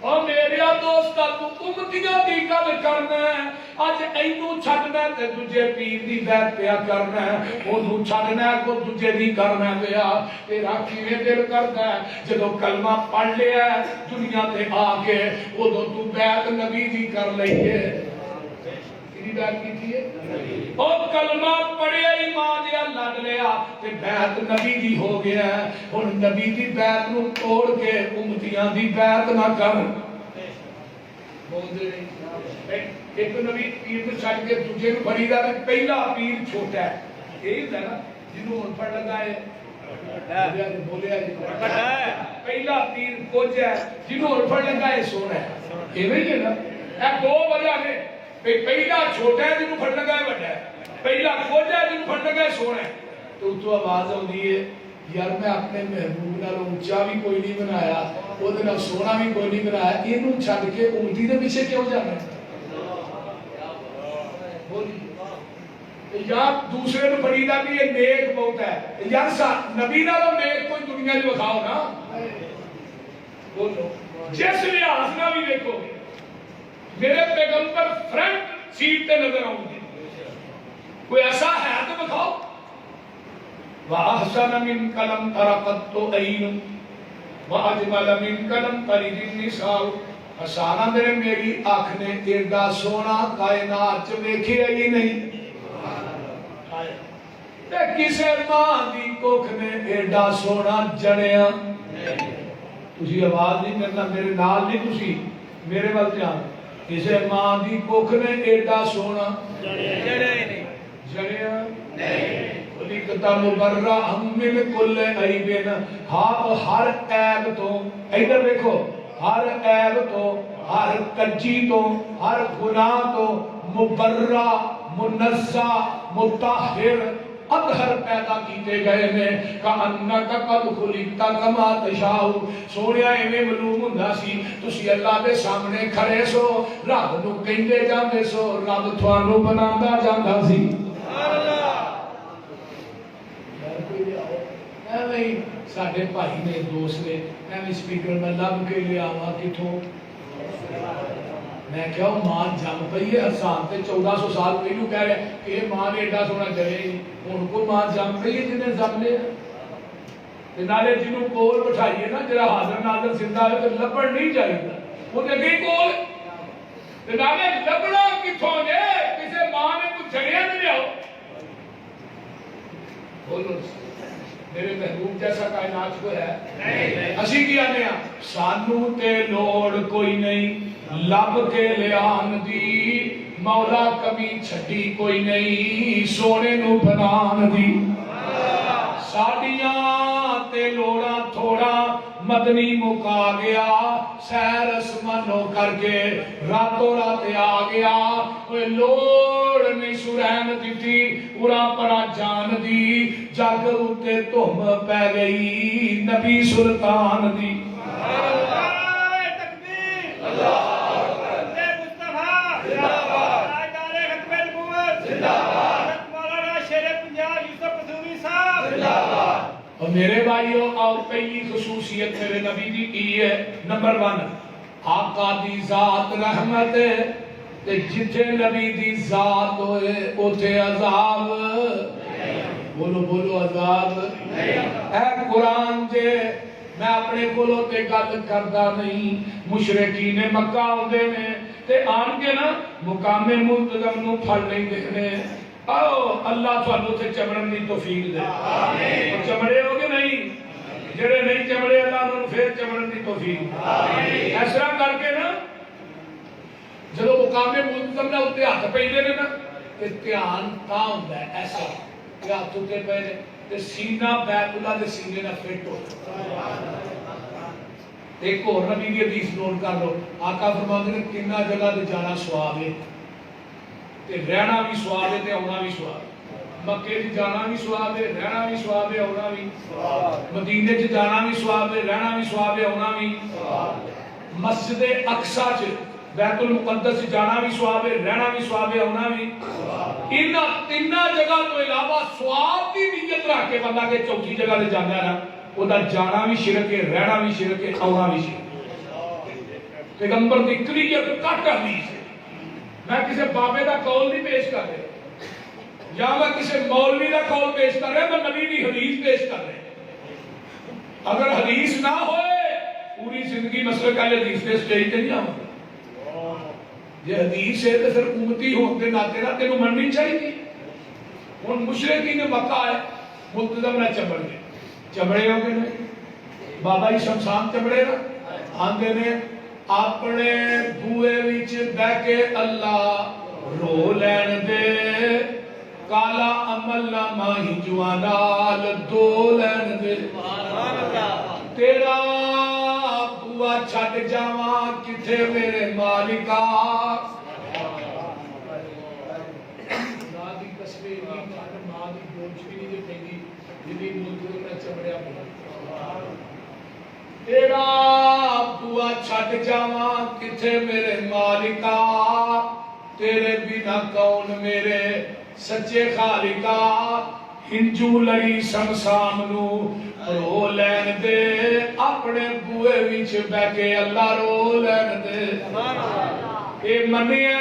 اور میرے دوستا تو امتیاں دی گل کرنا ہے آج اینو چھڑنا ہے تے تجھے پیر دی بیعت پیا کرنا ہے انہوں چھڑنا ہے کو تجھے دی کرنا پیا تیرا کیویں دل کرتا ہے جدو کلمہ پڑھ لیا ہے دنیا تے آگے وہ تو بیعت نبی دی کر لئیے کیری بیعت کی تھی ہے اور کلمہ پڑھے ایمان دیا لگ لیا تے بیعت نبی دی ہو گیا ہے اور نبی دی بیعت نو توڑ کے امتیاں دی بیعت نہ کر بول دے ایک نبی پیر کو چھڑ کے تجھے بڑی دا پہلا پیر چھوٹا ہے یہی ہے نا جنہوں ان پڑھ لگائے پہلا پیر کچھ ہے جنہوں ان پڑھ لگائے سونا ہے یہ نہیں ہے نا ایک دو وجہ نے پہلا چھوٹا ہے جنہوں پڑھ لگائے بڑا ہے پہلا کچھ ہے جنہوں پڑھ لگائے سونا ہے تو تو آواز ہوندی ہے یار میں اپنے محبوب نال اونچا بھی کوئی نہیں بنایا وہ دے نال سونا بھی کوئی نہیں بنایا اینوں چھڈ کے اونٹی دے پیچھے کیوں جانا ہے یا دوسرے نو فریدا بھی یہ نیک بہت ہے یار سا نبی نالوں نیک کوئی دنیا دی بخاؤ نا بولو جس لحاظ نہ بھی دیکھو گے میرے پیغمبر فرنٹ سیٹ تے نظر آؤں گے کوئی ایسا ہے تو بخاؤ وَأَحْسَنَ مِنْكَ لَمْ تَرَ قَطُّ عَيْنٌ وَأَجْمَلَ مِنْكَ لَمْ تَلِدِ النِّسَاءُ حسانہ میرے میری آنکھ نے ایڈا سونا کائنات چ ویکھیا ہی نہیں تے کسے ماں دی کوکھ نے ایڈا سونا جڑیا تسی آواز نہیں کرنا میرے نال نہیں تسی میرے وال دھیان کسے ماں دی کوکھ نے ایڈا سونا جڑیا نہیں لکھتا مبرہ من کل عیبن ہر عیب تو ادھر دیکھو ہر عیب تو ہر کجی تو ہر گناہ تو مبرہ منزہ مطہر اطہر پیدا کیتے گئے میں کَأَنَّكَ قَدْ خُلِقْتَ كَمَا تَشَاءُ سونیا ایویں معلوم ہوندا سی تسی اللہ دے سامنے کھڑے سو رب نو کہندے جاندے سو رب تھانوں بناندا جاندا سی سبحان اللہ ایویں ساڈے بھائی نے دوست نے ایویں سپیکر میں لب کے لے آوا کتھوں میں کہا ماں جم پئی ہے حسان تے 1400 سال پہلو کہہ رہے کہ یہ ماں نے ایڈا سونا چلے ان کو ماں جم پئی ہے جنہیں جم لیا تے نالے جنوں کول بٹھائیے نا جڑا حاضر ناظر زندہ ہے تے لبن نہیں چاہیے وہ تے گئی کول تے نالے لبنا کتھوں دے کسے ماں نے کچھ جڑیا نہیں لیاؤ بولو میرے محبوب جیسا کائنات کو ہے اسی کی آنے ہیں سانو تے لوڑ کوئی نہیں لب کے لیان دی مولا کبھی چھٹی کوئی نہیں سونے نو بنان دی ساڑیاں تے لوڑا تھوڑا مدنی مکا گیا سیر اسمنو کر کے راتوں رات آ گیا کوئی لوڑ نہیں سرین دیتی اڑا پڑا جان دی جگ اتے تم پہ گئی نبی سلطان دی اور میرے بھائیوں اور پہلی خصوصیت میرے نبی دی کی ہے نمبر 1 آقا دی ذات رحمت تے جتھے نبی دی ذات ہوئے اوتھے عذاب بولو بولو عذاب اے قرآن جے میں اپنے کولوں تے گل کردا نہیں مشرکین مکہ ہوندے نے تے آن کے نا مقام منتظم نو پھڑ لیندے نے آؤ اللہ تھانوں تے چمڑن دی توفیق دے آمین چمڑے ہو کہ نہیں جڑے نہیں چمڑے اللہ انہوں پھر چمڑن دی توفیق آمین اس طرح کر کے نا جدو مقام منتظم نہ اتنے ہاتھ پیندے نے نا تے دھیان تاں ہوندا ہے ایسا کہ ہاتھ اتنے پے نے تے سینہ بیت اللہ دے سینے نال فٹ ہو ایک اور نبی کی حدیث نوٹ کر لو آقا فرماتے ہیں کتنا جگہ تے جانا ثواب ہے تے رہنا بھی ثواب ہے تے آنا بھی ثواب ہے مکے وچ جانا بھی ثواب ہے رہنا بھی ثواب ہے آنا بھی مدینے وچ جانا بھی ثواب ہے رہنا بھی ثواب ہے آنا بھی مسجد اقصی وچ بیت المقدس جانا بھی ثواب ہے رہنا بھی ثواب ہے آنا بھی ان تین جگہ تو علاوہ ثواب کی نیت رکھ کے بندہ کہ چوتھی جگہ تے جاندا ہے نا وہ جانا بھی شرک ہے رہنا بھی شرک ہے آنا بھی شرک پیغمبر دی کلیئر کٹ حدیث ہے میں کسی بابے دا قول نہیں پیش کر رہا یا میں کسی مولوی دا قول پیش کر رہا میں نبی دی حدیث پیش کر رہا اگر حدیث نہ ہوئے پوری زندگی مسئلہ کا حدیث کے سٹیج تے نہیں آؤں یہ حدیث ہے تو پھر امتی ہوتے ناتے نہ تینوں مننی چاہیے ان مشرقین مکہ ہے ملتزم نہ چمڑ گئے چمڑے ہو گئے نہیں بابا ہی شمشان چمڑے نا آندے نے اپنے بوئے وچ بہ کے اللہ رو لین دے کالا عمل نامہ ہی جوانال دو لین دے تیرا بوا چھٹ جاواں کتھے میرے مالکا نادی قصبے نہیں کھانا نادی گوچ بھی نہیں دے گی جنہی ملکوں میں چمڑیا بنا تیرا بوا چھٹ جاواں کتھے میرے مالکا تیرے بنا کون میرے سچے خالقا ہنجو لڑی سمسام نو رو لین دے اپنے بوئے وچ بہ کے اللہ رو لین دے اے منیا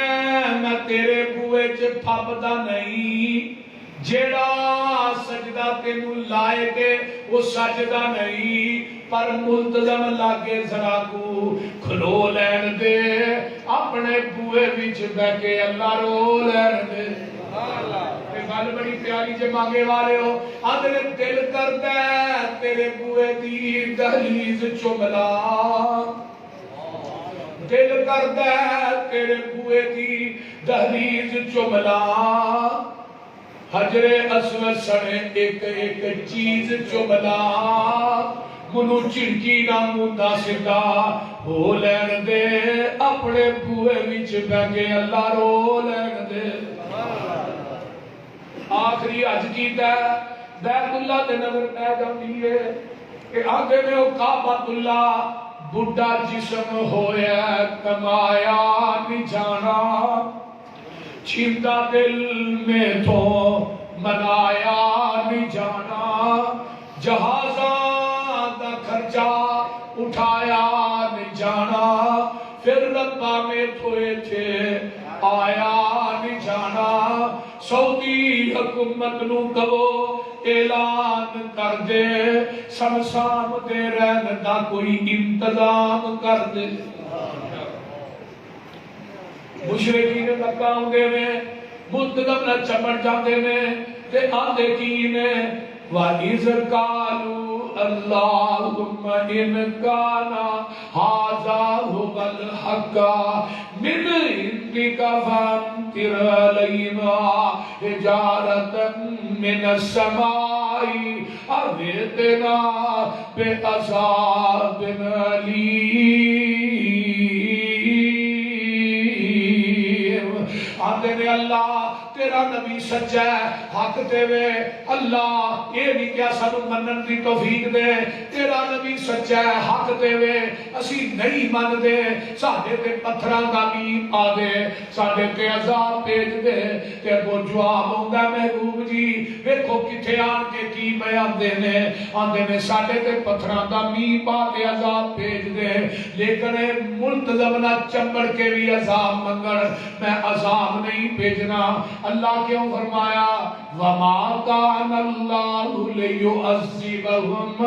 میں تیرے بوئے چ پھبدا نہیں جیڑا سجدہ تینوں لائے گے وہ سجدہ نہیں پر ملتزم لاگے ذرا کو کھلو لین دے اپنے بوئے وچ بہ کے اللہ رو لین دے گل بڑی پیاری جے مانگے والے ہو آدھے دل کرتا ہے تیرے بوئے دی دہلیز چملا دل کرتا ہے تیرے بوئے دی دہلیز چملا حجر اسود سنے ایک ایک چیز چملا منو چنکی نہ موندا سدا ہو لین دے اپنے بوئے وچ بہ کے اللہ رو لین دے آخری حج کیتا ہے بیت اللہ دے نظر پہ جاندی ہے کہ آگے میں او کعبۃ اللہ بڈھا جسم ہویا کمایا نہیں جانا چھیندا دل میں تو منایا نہیں جانا جہازاں دا خرچہ اٹھایا نہیں جانا پھر ربا میں تھوئے تھے آیا نہیں جانا سعودی حکومت نو کہو اعلان کر دے سمسام دے رہن دا کوئی انتظام کر دے مشرقین مکہ آندے نے ملتزم نہ چمڑ جاندے نے تے آندے کی نے وَإِذْ قَالُوا اللَّهُمَّ إِنْ كَانَ هَذَا هُوَ الْحَقَّ مِنْ عِنْدِكَ فَأَمْطِرْ عَلَيْنَا حِجَارَةً مِنَ السَّمَاءِ أَوْ ائْتِنَا بِعَذَابٍ أَلِيمٍ آندے نے اللہ تیرا نبی سچا ہے حق تے وے اللہ یہ نہیں کیا سانو منن دی توفیق دے تیرا نبی سچا ہے حق تے وے اسی نہیں من دے ساڈے تے پتھراں دا مین پا دے ساڈے تے عذاب بھیج دے تے اگوں جواب ہوندا محبوب جی ویکھو کتھے آن کے کی بیان دے نے آندے نے ساڈے تے پتھراں دا مین پا کے عذاب بھیج دے لیکن ملتزم نہ چمڑ کے بھی عذاب منگن میں عذاب نہیں بھیجنا اللہ کیوں فرمایا وَمَا كَانَ اللَّهُ لِيُعَذِّبَهُمْ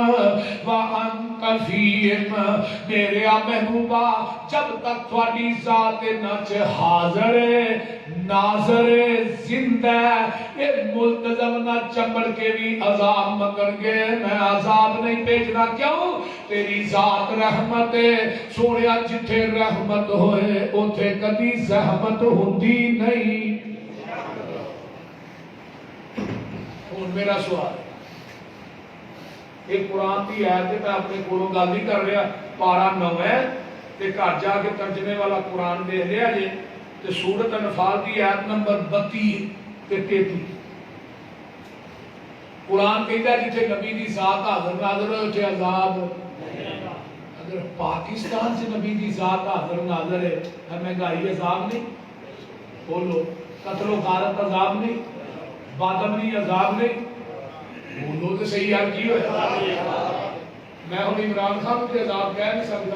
وَأَنْتَ فِيهِمْ میرے محبوبہ جب تک تھوڑی ذات نچ حاضر ناظر زندہ یہ ملتزم نہ چمڑ کے بھی عذاب مگر گے میں عذاب نہیں بھیجنا کیوں تیری ذات رحمت ہے سوڑیا جتھے رحمت ہوئے اتھے کبھی زحمت ہوندی نہیں میرا سوال ایک قرآن کی آیت ہے میں اپنے کولوں گل نہیں کر رہا پارا 9 ہے تے گھر جا کے ترجمے والا قرآن دے لیا جے تے سورۃ انفال کی آیت نمبر 32 تے 33 قرآن کہتا ہے جتھے نبی دی ذات حاضر ناظر ہے اتھے عذاب اگر پاکستان سے نبی دی ذات حاضر ناظر ہے مہنگائی عذاب نہیں بولو قتل و غارت عذاب نہیں بادمنی عذاب نہیں بولو تو صحیح یار کی ہوئے میں ہوں عمران خان کے عذاب کہہ نہیں سکتا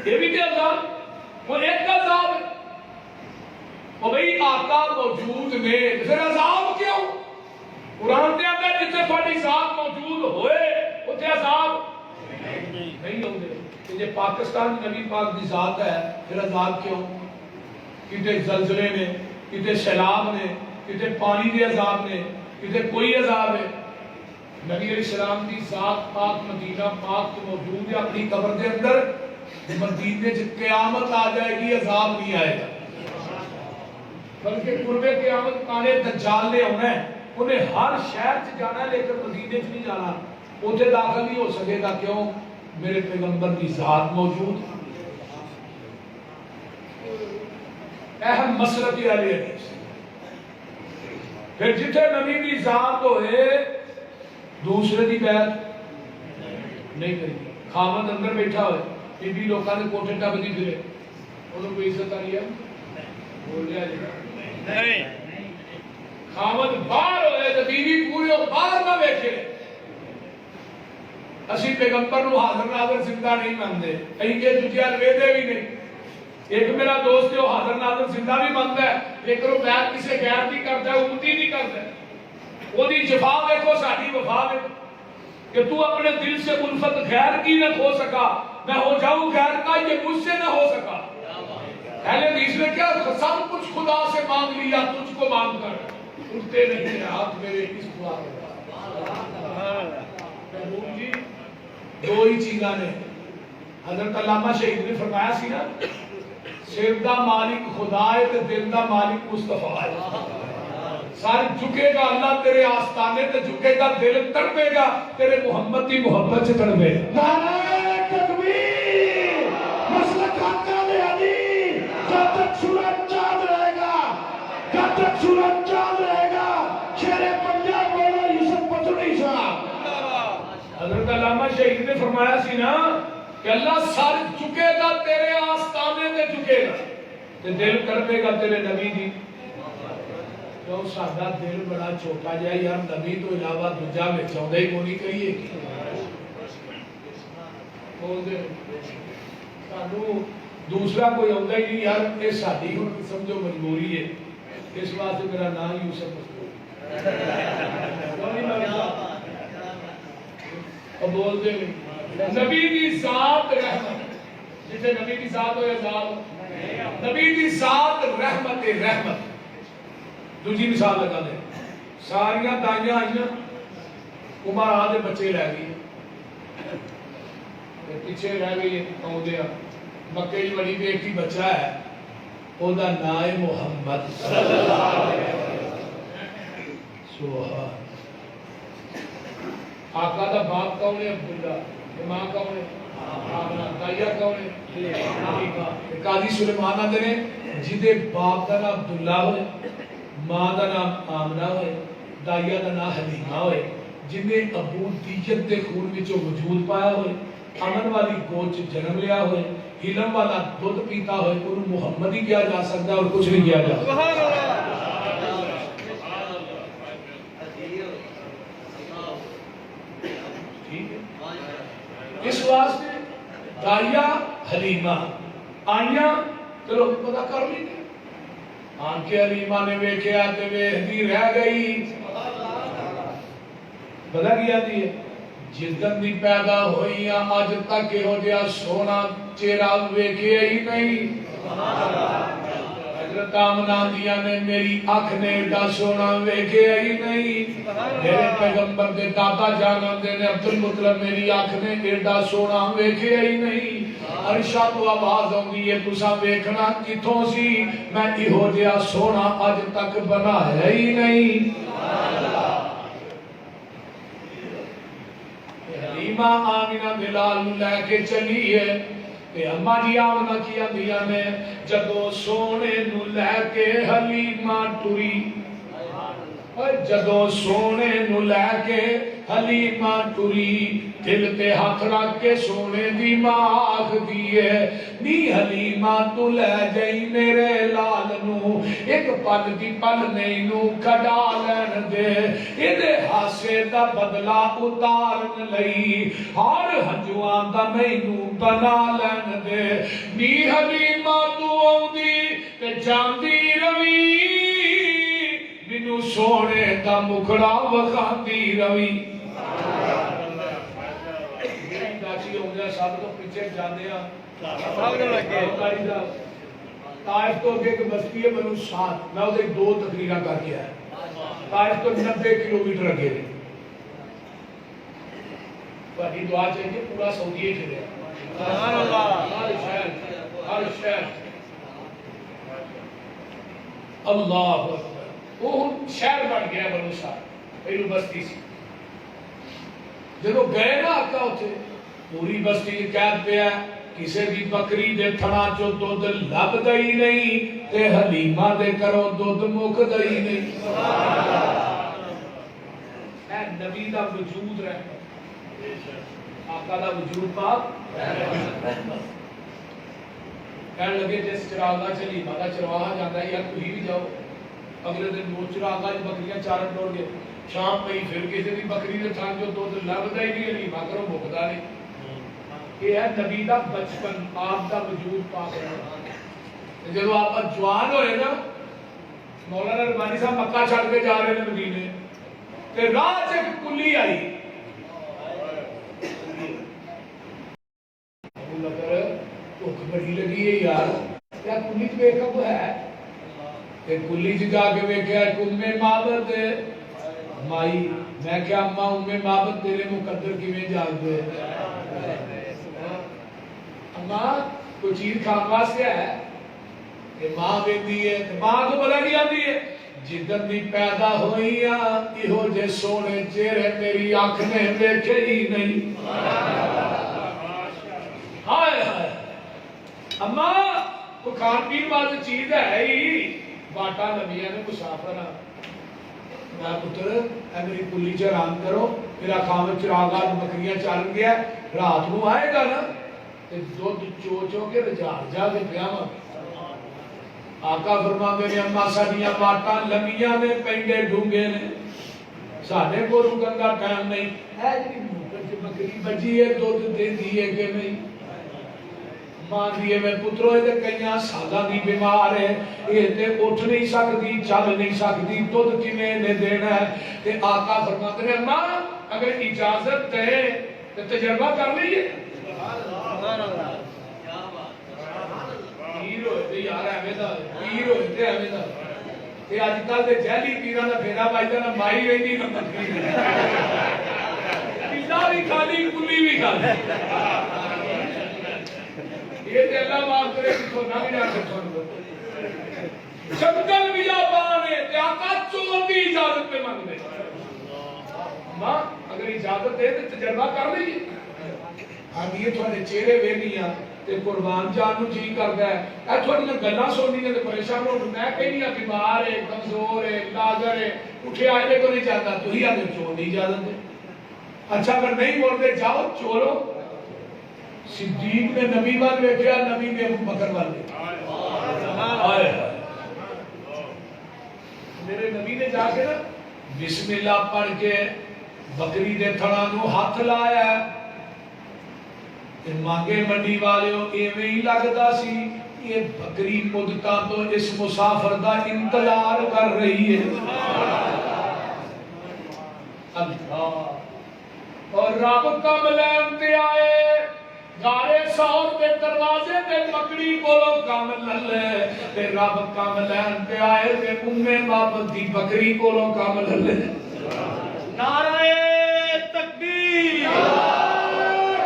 یہ بھی کیا عذاب وہ ایک کا عذاب ہے وہ بھئی آقا موجود نے پھر عذاب کیوں قرآن دے اندر جتنے تھوڑی ذات موجود ہوئے اتنے عذاب نہیں ہوں گے یہ پاکستان نبی پاک دی ذات ہے پھر عذاب کیوں کتے زلزلے نے کتے سیلاب نے کتے پانی دے عذاب نے کتے کوئی عذاب ہے نبی علیہ السلام دی ذات پاک مدینہ پاک موجود ہے اپنی قبر دے اندر مدینے سے قیامت آ جائے گی عذاب نہیں آئے گا بلکہ قرب قیامت پانے دجال نے ہونا ہے انہیں ہر شہر سے جانا ہے لیکن مدینے سے نہیں جانا اتنے داخل نہیں ہو سکے گا کیوں میرے پیغمبر کی ذات موجود اہم مسلک علی حدیث پھر جتنے نبی کی ذات ہوئے دوسرے دی بیعت نہیں کری خامد اندر بیٹھا ہوئے بی بی لوکاں نے کوٹھے ٹپ دی پھرے انہوں کو عزت آ رہی ہے بول لیا جی نہیں خامد باہر ہوئے تو بی بی پورے باہر نہ بیٹھے اسی پیغمبر نو حاضر ناظر زندہ نہیں مانتے کہیں کہ جتیا ویدے بھی نہیں ایک میرا دوست جو حاضر ناظر زندہ بھی مانتا ہے لیکن وہ بیعت کسے غیر نہیں کرتا ہے امتی نہیں کرتا ہے وہ دی جفا دیکھو ساڑھی وفا دیکھو کہ تو اپنے دل سے الفت غیر کی نہ کھو سکا میں ہو جاؤں غیر کا یہ مجھ سے نہ ہو سکا پہلے حدیث میں کیا سب کچھ خدا سے مانگ لیا تجھ کو مانگ کر اٹھتے نہیں ہاتھ میرے کس دعا جی دو ہی چیزاں نے حضرت علامہ شہید نے فرمایا سی نا سر دا مالک خدا ہے تے دل دا مالک مصطفیٰ ہے سر جھکے گا اللہ تیرے آستانے تے جھکے گا دل تڑپے گا تیرے محمد کی محبت سے تڑپے گا نعرہ تکبیر مسلک آقا علی جب تک سورج چاند رہے گا جب تک سورج چاند رہے گا شیر پنجاب بولو یوسف پتھری صاحب حضرت علامہ شہید نے فرمایا سی نا کہ اللہ سر چکے گا تیرے آستانے تے چکے گا تے دل کرپے گا تیرے نبی دی تو سادہ دل بڑا چھوٹا جائے یار نبی تو علاوہ دجا میں چودہ ہی کونی کہیے دوسرا کوئی ہوتا ہی نہیں یار یہ سادی ہوں سمجھو مجبوری ہے اس واسطے میرا نام یوسف مجبوری اور بول دے نبی دی ذات رحمت جسے نبی دی ذات ہو یا ذات نبی دی ذات رحمت رحمت دوسری مثال لگا دیں ساریاں دائیاں آئیاں عمر آدھے بچے رہ گئی پیچھے رہ گئی آؤں مکے کی بڑی بیٹی بچہ ہے وہ دا نائے محمد سبحان آقا دا باپ کون ہے عبداللہ ماں کون ہے دائیہ کون ہے قاضی سلیمان آدھے نے جدے باپ دا نام عبداللہ ہوئے ماں دا نام آمنہ ہوئے دائیہ دا نام حلیمہ ہوئے جنہیں ابو دیجت دے خون وچوں وجود پایا ہوئے امن والی گوچ جنم لیا ہوئے علم والا دودھ پیتا ہوئے انہوں محمد ہی کیا جا سکتا اور کچھ نہیں کیا جا سکتا اس واسطے دائیہ حلیمہ آئیاں چلو پتا کر لی آن کے حلیمہ نے ویکھیا تے ویکھدی رہ گئی پتا کیا دی ہے جدن دی پیدا ہوئی اج تک ہو جیا سونا چہرہ ویکھیا ہی نہیں حضرت آمنہ دیا نے میری آنکھ نے ایڈا سونا ویکھیا ہی نہیں میرے پیغمبر دے دادا جانا دے نے عبدالمطلب میری آنکھ نے ایڈا سونا ویکھیا ہی نہیں عرشہ تو آواز ہوندی ہے تساں ویکھنا کتھوں سی میں ایہو جیا سونا اج تک بنایا ہی نہیں حلیمہ آمنہ دلال لے کے چلی ہے تے اماں جی آمنہ کیا دیا نے جدو سونے نو لے کے حلیمہ ٹری جدو سونے نو لے کے حلیمہ ٹری دل تے ہاتھ رکھ کے سونے دی ماں آکھ دیئے نی حلیمہ تو لے جائی میرے لال نو ایک پل دی پل نہیں نو کھڑا لین دے ایدے ہاسے دا بدلہ اتارن لئی ہر ہنجوان دا نہیں نو بنا لین دے نی حلیمہ تو آؤں تے جاندی روی مینوں سونے دا مکھڑا وکھاندی روی داچی ہو گیا سب تو پیچھے جانے طائف تو اگے ایک بستی ہے بنو سعد میں اسے 2 تقریریں کر کے آیا طائف تو 90 کلومیٹر اگے نے بڑی دعا چاہیے پورا سعودیہ چلے سبحان اللہ ہر شہر اللہ وہ شہر بن گیا بنو سعد پہلو بستی سی جب گئے نا آقا ہوتے پوری بستی قید پہ ہے کسے دی بکری دے تھنا چو دودھ لب دئی نہیں تے حلیمہ دے کرو دودھ مک دئی نہیں اے نبی دا وجود رحمت آقا دا وجود پاک کہنے لگے جس چراغا چلی مادا چرواہا جاتا ہے یا کوئی بھی جاؤ اگلے دن وہ چراغا جو بکریاں چارن ڈوڑ گئے شام پہ ہی پھر کسی دی بکری دے تھان جو دودھ لبدا ہی نہیں حلیمہ کرو مکدا نہیں یہ ہے نبی دا بچپن آپ دا وجود پاک رہا جب آپ جوان ہوئے نا مولانا رحمانی صاحب مکہ چھڑ کے جا رہے ہیں مدینے تے راہ سے کلی آئی ابو بکر بھوک بڑی لگی ہے یار کیا کلی تو ایک اب ہے تے کلی سے جا کے ویکھیا ام معبد مائی میں کیا اماں ام معبد تیرے مقدر کیویں جان دے ماں کوئی چیز کھان واسطے ہے کہ ماں ویندی ہے ماں کو پتہ نہیں آندی ہے جدن دی پیدا ہوئیاں ایہو جے سونے چہرے میری آنکھ نے ویکھے ہی نہیں ہائے ہائے اماں کو کھان پین والی چیز ہے ہی باٹا نبیہ نے مسافر میں پتر اے میری کلی چران کرو میرا خامد چراغا بکریاں چارن گیا رات کو آئے گا نا دودھ چو چو کے رجال جا کے پیاما آقا فرما دے نے اماں ساڈیاں واٹاں لمیاں نے پینڈے ڈونگے نے ساڈے کو رکن دا ٹائم نہیں ہے جی موٹر چ بکری بجی ہے دودھ دیندی ہے کہ نہیں ماں دیے میں پترو تے کئیاں سالاں دی بیمار ہے یہ تے اٹھ نہیں سکتی چل نہیں سکتی دودھ کیویں نے دینا ہے تے آقا فرماتے ہیں اماں اگر اجازت دے تے تجربہ کر لئیے سبحان اللہ کیا بات پیر ہوئے تے یار ایویں دا پیر ہوئے تے ایویں دا تے اج کل دے جہلی پیراں دا پھیرا وجدا نہ مائی رہندی نہ بکری پیلا بھی خالی کلی بھی خالی یہ تے اللہ معاف کرے کہ تو نہ بھی نہ سکھو جنگل بھی آبانے تے آقا چور دی اجازت پہ مانگ دے ماں اگر اجازت دے تے تجربہ کر لئیے ہاں یہ تھوڑے چہرے ویلیاں تے قربان جان نو جی کردا ہے اے تھوڑی گلاں سننی تے پریشان ہو میں کہیں نہیں بیمار ہے کمزور ہے لاغر ہے اٹھے آئے کو نہیں چاہتا تو ہی آنے چور دی اجازت دے اچھا اگر نہیں بولتے جاؤ چورو صدیق نے نبی وال ویکھیا نبی نے ابو بکر وال آئے میرے نبی نے جا کے نا بسم اللہ پڑھ کے بکری دے تھڑا نو ہاتھ لایا مانگے منڈی والے ایویں ہی لگدا سی یہ بکری مدتاں تو اس مسافر دا انتظار کر رہی ہے اللہ اور رب کملین تے آئے گارے سور دے دروازے دے بکری کولو کم للے تے رب کملین تے آئے تے بابت دی بکری کولو کم للے نعرہ تکبیر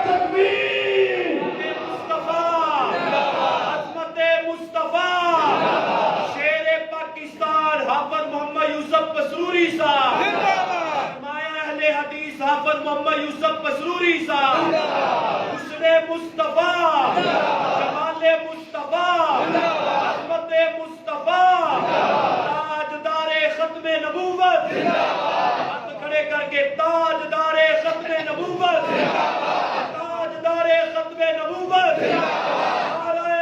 تکبیر مصطفیٰ عظمت مصطفیٰ شیر پاکستان حافظ محمد یوسف پسروری صاحب فرمایا اہل حدیث حافظ محمد یوسف پسروری صاحب حسن مصطفیٰ جمال مصطفیٰ عظمت مصطفیٰ تاجدار ختم نبوت ہاتھ کھڑے کر کے تاجدار ختم نبوت تاجدار ختم نبوت نعرہ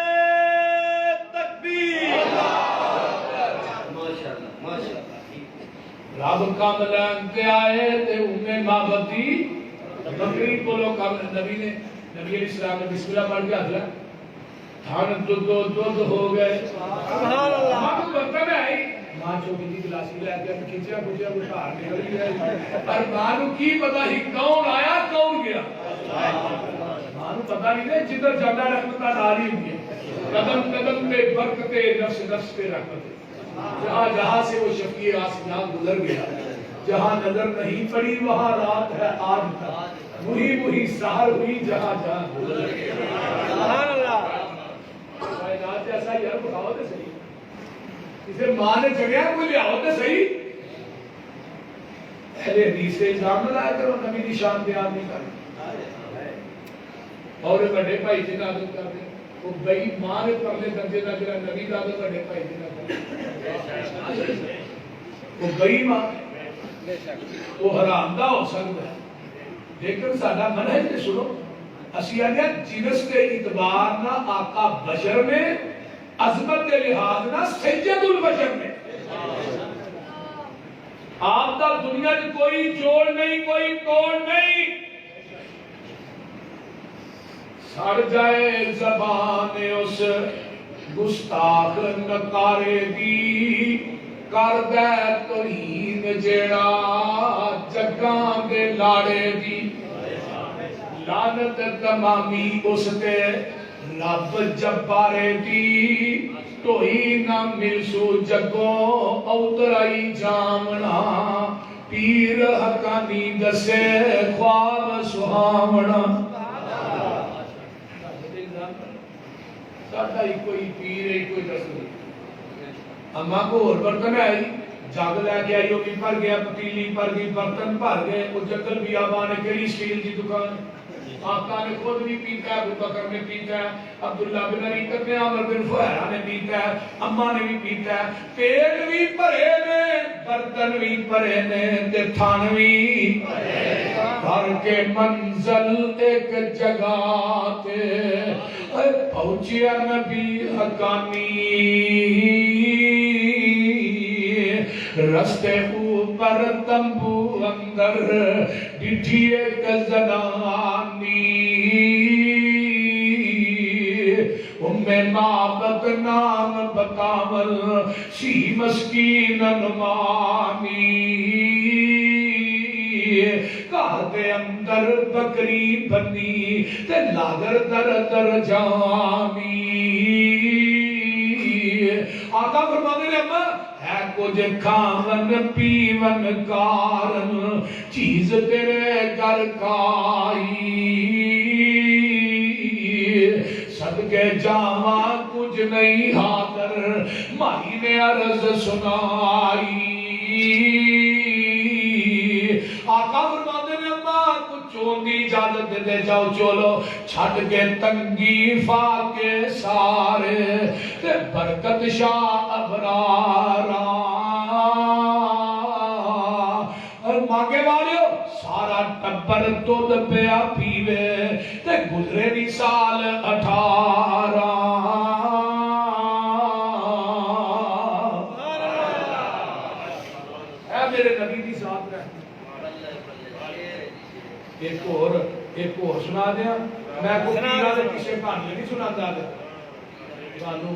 تکبیر رب کملین تے آئے تے بابت دی بکری کولو کم نبی علیہ السلام نے بسم اللہ پڑھ کے حضرت تھان دودھ ہو گئے سبحان اللہ ماں کو برتن ہے ماں چوکی دی گلاسی لے کے کھچیا کھچیا کوئی باہر نکل گیا اور ماں کو کی پتا ہی کون آیا کون گیا ماں کو پتا نہیں ہے جدھر جانا رحمت ناری ہوئی ہے قدم قدم پہ برکت نفس نفس پہ رحمت جہاں جہاں سے وہ شفیع آسمان گزر گیا جہاں نظر نہیں پڑی وہاں رات ہے آج تک وہی وہی سحر ہوئی جہاں جہاں گزر گیا سبحان اللہ کائنات ایسا یار بتاؤ تو صحیح اسے ماں نے جگہ کوئی لے آؤ تو صحیح اہل حدیث سے الزام نہ لایا کرو نبی دی شان بیان نہیں کرتے اور بڑے بھائی جی نہ کرتے وہ بئی ماں نے پرلے درجے کا جڑا نبی دا تو بڑے بھائی جی نہ کرتے وہ بئی ماں وہ حرام دا ہو سکتا ہے لیکن ساڈا منہج تے سنو اسی آنے جنس کے اعتبار نہ آقا بشر میں عظمت کے لحاظ نہ سید البشر میں آپ دا دنیا میں کوئی جوڑ نہیں کوئی توڑ نہیں سڑ جائے زبان اس گستاخ نکارے دی کر دے توہین جیڑا جگاں دے لاڑے دی لعنت تمامی اس تے رب جبارے دی توہین ملسو جگوں اوترائی جامنا پیر حقانی دسے خواب سہاونا ساڈا ہی کوئی پیر ہے کوئی رسول اما کو اور برتن آئی جاگ لے کے آئی وہ بھی بھر گیا پتیلی بھر گئی برتن بھر گئے وہ جنگل بیابان ہے کیڑی اسٹیل کی دکان آقا نے خود بھی پیتا ہے ابو بکر نے پیتا ہے عبداللہ بن عریقت نے عمر بن فہرہ نے پیتا ہے اما نے بھی پیتا ہے پیٹ بھی بھرے نے برتن بھی بھرے نے تے تھان بھی گھر کے منزل ایک جگہ تے پہنچیا نبی حقانی رستے اوپر تمبو اندر ڈٹھی ایک زنانی مابت نام بتاول سی مسکین نمانی گھر دے اندر بکری بنی تے لاگر در در جانی آقا فرماتے ہیں اما ہے کچھ کھاون پیون کارن چیز تیرے گھر کائی صدقے جاواں کچھ نہیں حاضر مائی نے عرض سنائی آقا فرماتے ہیں اما کچھ چوندی اجازت دے جاؤ چولو چھٹ کے تنگی فاقے سارے تے برکت شاہ ابرارا مانگے والیو سارا ٹبر دودھ پیا پیوے تے گزرے دی سال 18 اے میرے نبی دی ذات رہے ایک اور سنا دیا میں کو پیرا دے کسے کہانی نہیں سنا دا ਤੁਹਾਨੂੰ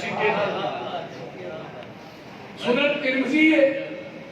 ਸਿੱਕੇ ਸੁਨਨ ਤਿਰਮਜ਼ੀ ਹੈ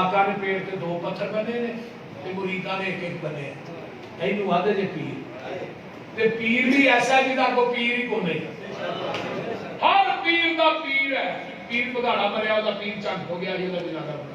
ਆਕਾ ਨੇ ਪੇੜ ਤੇ ਦੋ ਪੱਥਰ ਬਣੇ ਨੇ ਤੇ ਮੁਰੀਦਾਂ ਨੇ ਇੱਕ ਇੱਕ ਬਣੇ ਇਹਨੂੰ ਆਦੇ ਜੇ ਪੀਰ ਤੇ ਪੀਰ ਵੀ ਐਸਾ ਜਿਹਦਾ ਕੋ ਪੀਰ ਹੀ ਕੋ ਨਹੀਂ ਹਰ ਪੀਰ ਦਾ ਪੀਰ ਹੈ ਪੀਰ ਪਧਾੜਾ ਮਰਿਆ ਉਹਦਾ ਪੀਰ ਚੰਦ ਹੋ ਗਿਆ ਜਿਹਦਾ ਬਿਲਾਗਾ ਬਣਾ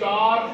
4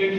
3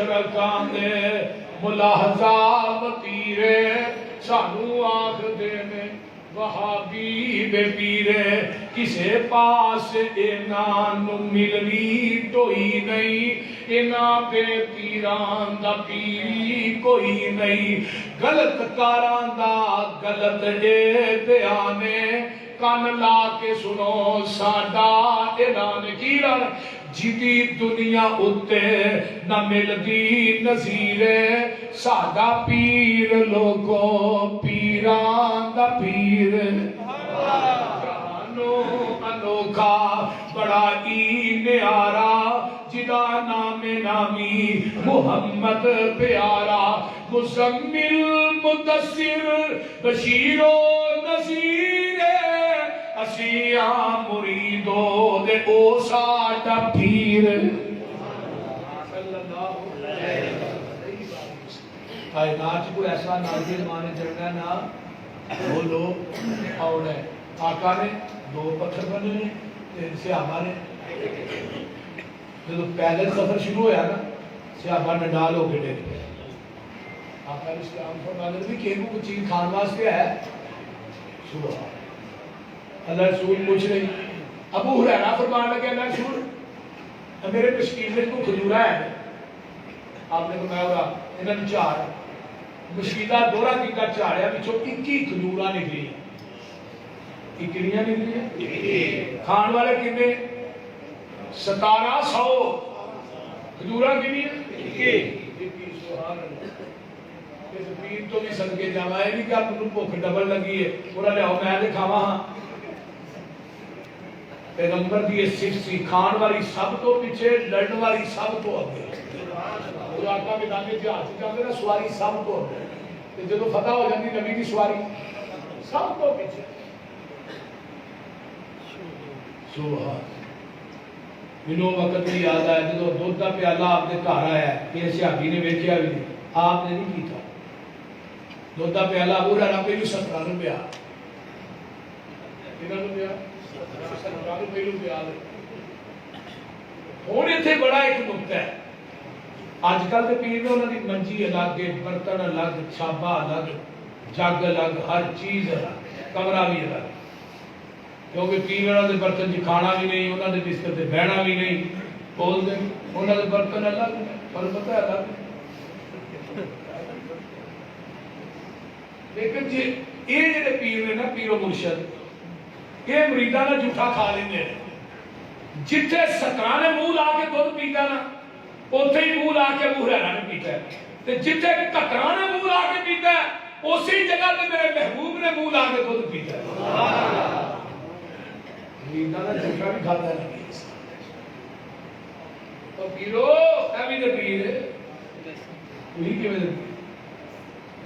مشرکان دے ملاحظہ وطیرے سانو آخ دینے وہابی بے پیرے کسے پاس اینان ملنی توئی نہیں اینا پہ پیران دا پیری کوئی نہیں غلط کاران دا غلط اے بیانے کان لا کے سنو ساڈا اعلان کیران جیدی دنیا اتے نہ ملدی نظیرے ساڈا پیر لوگو پیران دا پیر جانو انوکھا بڑا ای نیارا جدا نام نامی محمد پیارا مزمل مدثر بشیر و نذیر اسیاں مریدو دے او ساڈا پیر صلی اللہ علیہ وسلم کائنات کو ایسا نازل مانے چڑھنا نا وہ لوگ اور آقا نے دو پتھر بنے تین صحابہ نے جب پیدل سفر شروع ہوا نا صحابہ نڈال ہو کے ڈر گئے آقا علیہ السلام فرماتے بھی کہ وہ چیز کھان واسطے ہے سبحان اللہ رسول پوچھ رہی ابو ہریرہ فرمان لگے اللہ رسول میرے مشکین میں کو کھجورا ہے آپ نے فرمایا ہوگا انہوں نے چار مشکیدہ دورہ کی کا چار ہے بچوں 21 کھجورا نکلی ہیں کتنیاں نکلی ہیں کھان والے کتنے 1700 کھجورا کتنی ہیں 21 سبحان اللہ اس پیر تو بھی صدقے جاوا ہے نہیں کہ آپ کو بھوک ڈبل لگی ہے پورا لے آؤ میں دے کھاوا ہاں پیغمبر دی صرف سی کھان والی سب تو پیچھے لڑن والی سب تو اگے وہ آقا میدان میں جہاد سے جاتے نا سواری سب تو اگے جب فتح ہو جاتی نبی کی سواری سب تو پیچھے سبحان منو وقت بھی یاد آیا جب دودھ کا پیالہ آپ نے گھر آیا کہ صحابی نے ویکھیا بھی نہیں آپ نے نہیں کیتا دودھ کا پیالہ ابو ہریرہ پہلو 17 روپیہ کتنا روپیہ ہوں اتنے بڑا ایک نقطہ ہے اج کل کے پیر میں انہوں نے منجی الگ برتن الگ چھابا الگ جگ الگ ہر چیز الگ کمرہ بھی الگ کیونکہ پیر انہوں نے برتن چ کھانا بھی نہیں انہوں نے بستر سے بہنا بھی نہیں بول دیں انہوں نے برتن الگ پر پتہ ہے الگ لیکن جی یہ جڑے پیر نے نا پیر و مرشد یہ مریداں نہ جھوٹا کھا لیں گے جتھے 17 نے منہ لا کے دودھ پیتا نا اوتھے ہی منہ لا کے ابو ہریرہ نے پیتا ہے تے جتھے 17 نے منہ لا کے پیتا ہے اسی جگہ تے میرے محبوب نے منہ لا کے دودھ پیتا ہے سبحان اللہ مریداں نہ جھوٹا بھی کھاتا ہے تو پیرو ایویں دے پیر وہی کیویں دے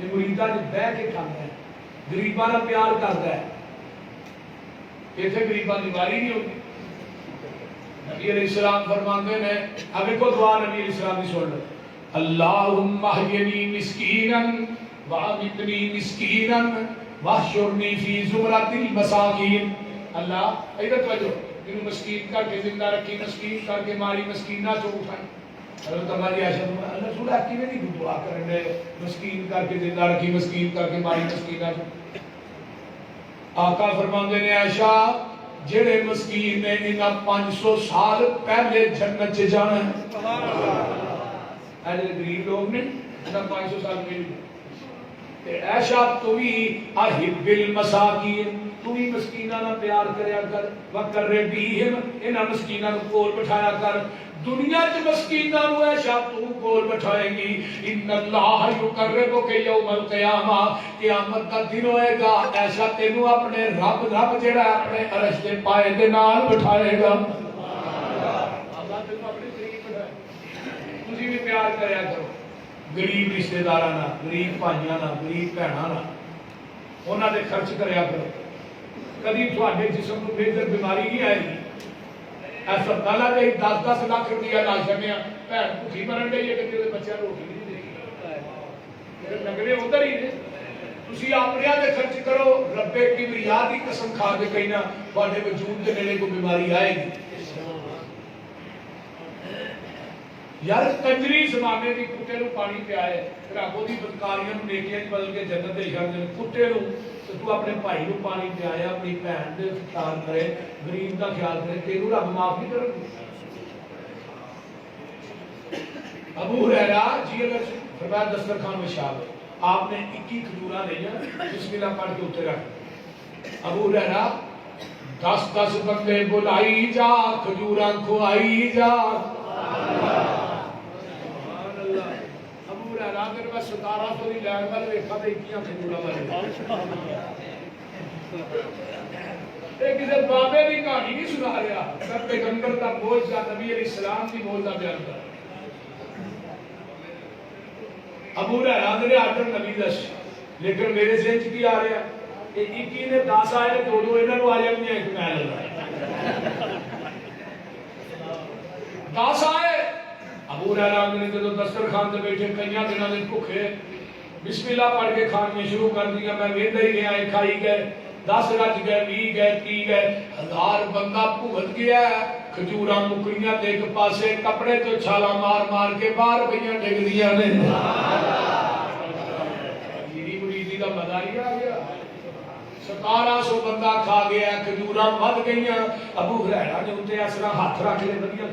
یہ مریداں دے بیٹھ کے کھاتا ہے غریباں نال پیار کرتا ہے ایتھے غریباں دی واری نہیں ہوتی نبی علیہ السلام فرماندے نے اب ایک دعا نبی علیہ السلام کی سن لو اللہم احینی مسکینا وامتنی مسکینا واحشرنی فی زمرۃ المساکین اللہ ادھر توجہ جنوں مسکین کر کے زندہ رکھی مسکین کر کے ماری مسکینہ چ اٹھائی حضرت ہماری عائشہ اللہ رسول کیویں نہیں دعا کرنے مسکین کر کے زندہ رکھی مسکین کر کے ماری مسکینہ چ آقا فرماندے نے عائشہ جڑے مسکین نے انہاں 500 سال پہلے جنت چ جانا ہے سبحان اللہ اے غریب لوگ نے انہاں 500 سال پہلے تے عائشہ تو بھی احب المساکین تو بھی مسکیناں نال پیار کریا کر وکر ربیہم انہاں مسکیناں کو کول بٹھایا کر دنیا کے مسکیناں نو عائشہ تو کول بٹھائے گی ان اللہ یقربک یوم القیامہ قیامت کا دن ہوئے گا عائشہ تینوں اپنے رب جڑا اپنے عرش دے پائے دے نال بٹھائے گا اللہ تینوں اپنے قریب بٹھائے تسی بھی پیار کریا کرو غریب رشتہ داراں نال غریب بھائیاں نال غریب بہناں نال انہاں دے خرچ کریا کرو کبھی تھوڑے جسم کو بہتر بیماری نہیں آئے گی اسپتالاں دے 10-10 لاکھ روپیہ لا چھڈیا بھن بھوکی مرن ڈئی ہے کہ بچیاں روٹی نہیں دے گی لگنے ادھر ہی نے تسی اپنے تے خرچ کرو رب کبریا دی قسم کھا کے کہنا تھوڑے وجود دے نیڑے کوئی بیماری آئے گی یار کنجری زمانے دی کتے نو پانی پیائے رب دی بدکاریاں نو نیکیاں وچ بدل کے جنت دے چھڑ دے کتے نو تے تو اپنے بھائی نو پانی پیایا اپنی بہن دے خیال کرے غریب دا خیال کرے تینوں رب معاف نہیں کرے گا ابو ہریرہ جی اگر فرمایا دسترخوان بچھا لو آپ نے 21 کھجوراں لیا بسم اللہ پڑھ کے اوپر رکھ ابو ہریرہ 10 بندے بلائی جا کھجوراں کھوائی جا ابو ہریرہ میرے پاس 1700 دی لین والے ویکھا تے 21 کھجوراں والے ایک کسی بابے کی کہانی نہیں سنا رہا میں پیغمبر کا موجزہ نبی علیہ السلام کی موجزہ بیان کر ابو ہریرہ میرے آدم نبی دس لیکن میرے ذہن چ کی آ رہا کہ 21 نے 10 آئے دو انہاں نو آ جاندی ایک میں لگا 10 آئے ابو ہریرہ نے جدوں دسترخوان تے بیٹھے کئیاں دناں دے بھوکے بسم اللہ پڑھ کے کھانے شروع کر دیا میں ویندا ہی رہا کھائی گئے 10 رج گئے 20 گئے 30 گئے 1000 بندہ بھگت گیا کھجوراں مکڑیاں تے ایک پاسے کپڑے تو چھالا مار مار کے باہر پئیاں ڈگ دیاں نے میری مریدی دا مزہ ہی آ گیا 1700 بندہ کھا گیا کھجوراں ود گئیاں ابو ہریرہ نے اتے اس طرح ہاتھ رکھ لے ودیاں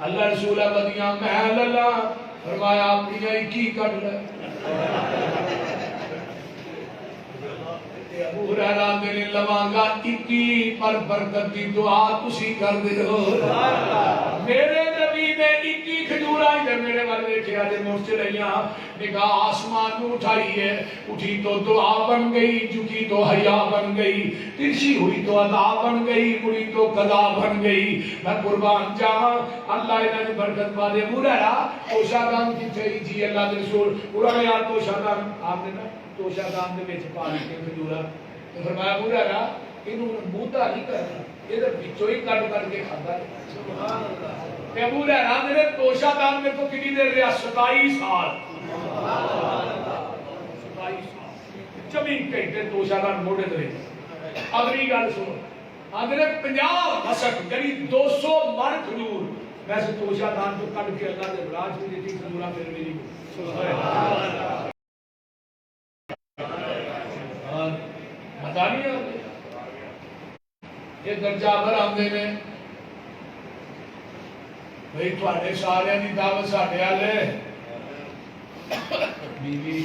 اللہ رسول ودیاں میں اللہ فرمایا اپنی 21 کٹ لے ابو ہریرہ میرے لوانگا 21 پر برکت دی دعا تسی کر دے ہو میرے نبی نے 21 کھجوراں ادھر میرے والے دیکھیا تے منہ چ لئیاں نگاہ آسمان نو اٹھائی ہے اٹھی تو دعا بن گئی جھکی تو حیا بن گئی ترچھی ہوئی تو ادا بن گئی مڑی تو قضا بن گئی میں قربان جاواں اللہ انہاں دی برکت پا دے ابو ہریرہ توشہ دان کیتے جی اللہ دے رسول قرآن یاد توشہ دان آپ نے نا توشہ دان دے وچ پا کے کھجوراں تے فرمایا ابو ہریرہ اینوں مودا نہیں کرنا ادھر وچوں ہی کٹ کر کے کھادا سبحان اللہ تے ابو ہریرہ میرے توشہ دان میرے کو کتنی دیر رہا 27 سال سبحان اللہ 27 سال 24 گھنٹے توشہ دان موڑے تے اگلی گل سنو اگر 50 مسک یعنی 200 من کھجور ویسے توشہ دان تو کٹ کے اللہ دے راج میں دیتی کھجوراں میرے میری سبحان اللہ مدانی آتے یہ درجہ بر آمدے میں بھئی تواڈے سارے دی دعوت ساڈے والے بیوی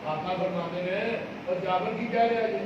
آقا فرماتے نے اور جابر کی کہہ رہا ہے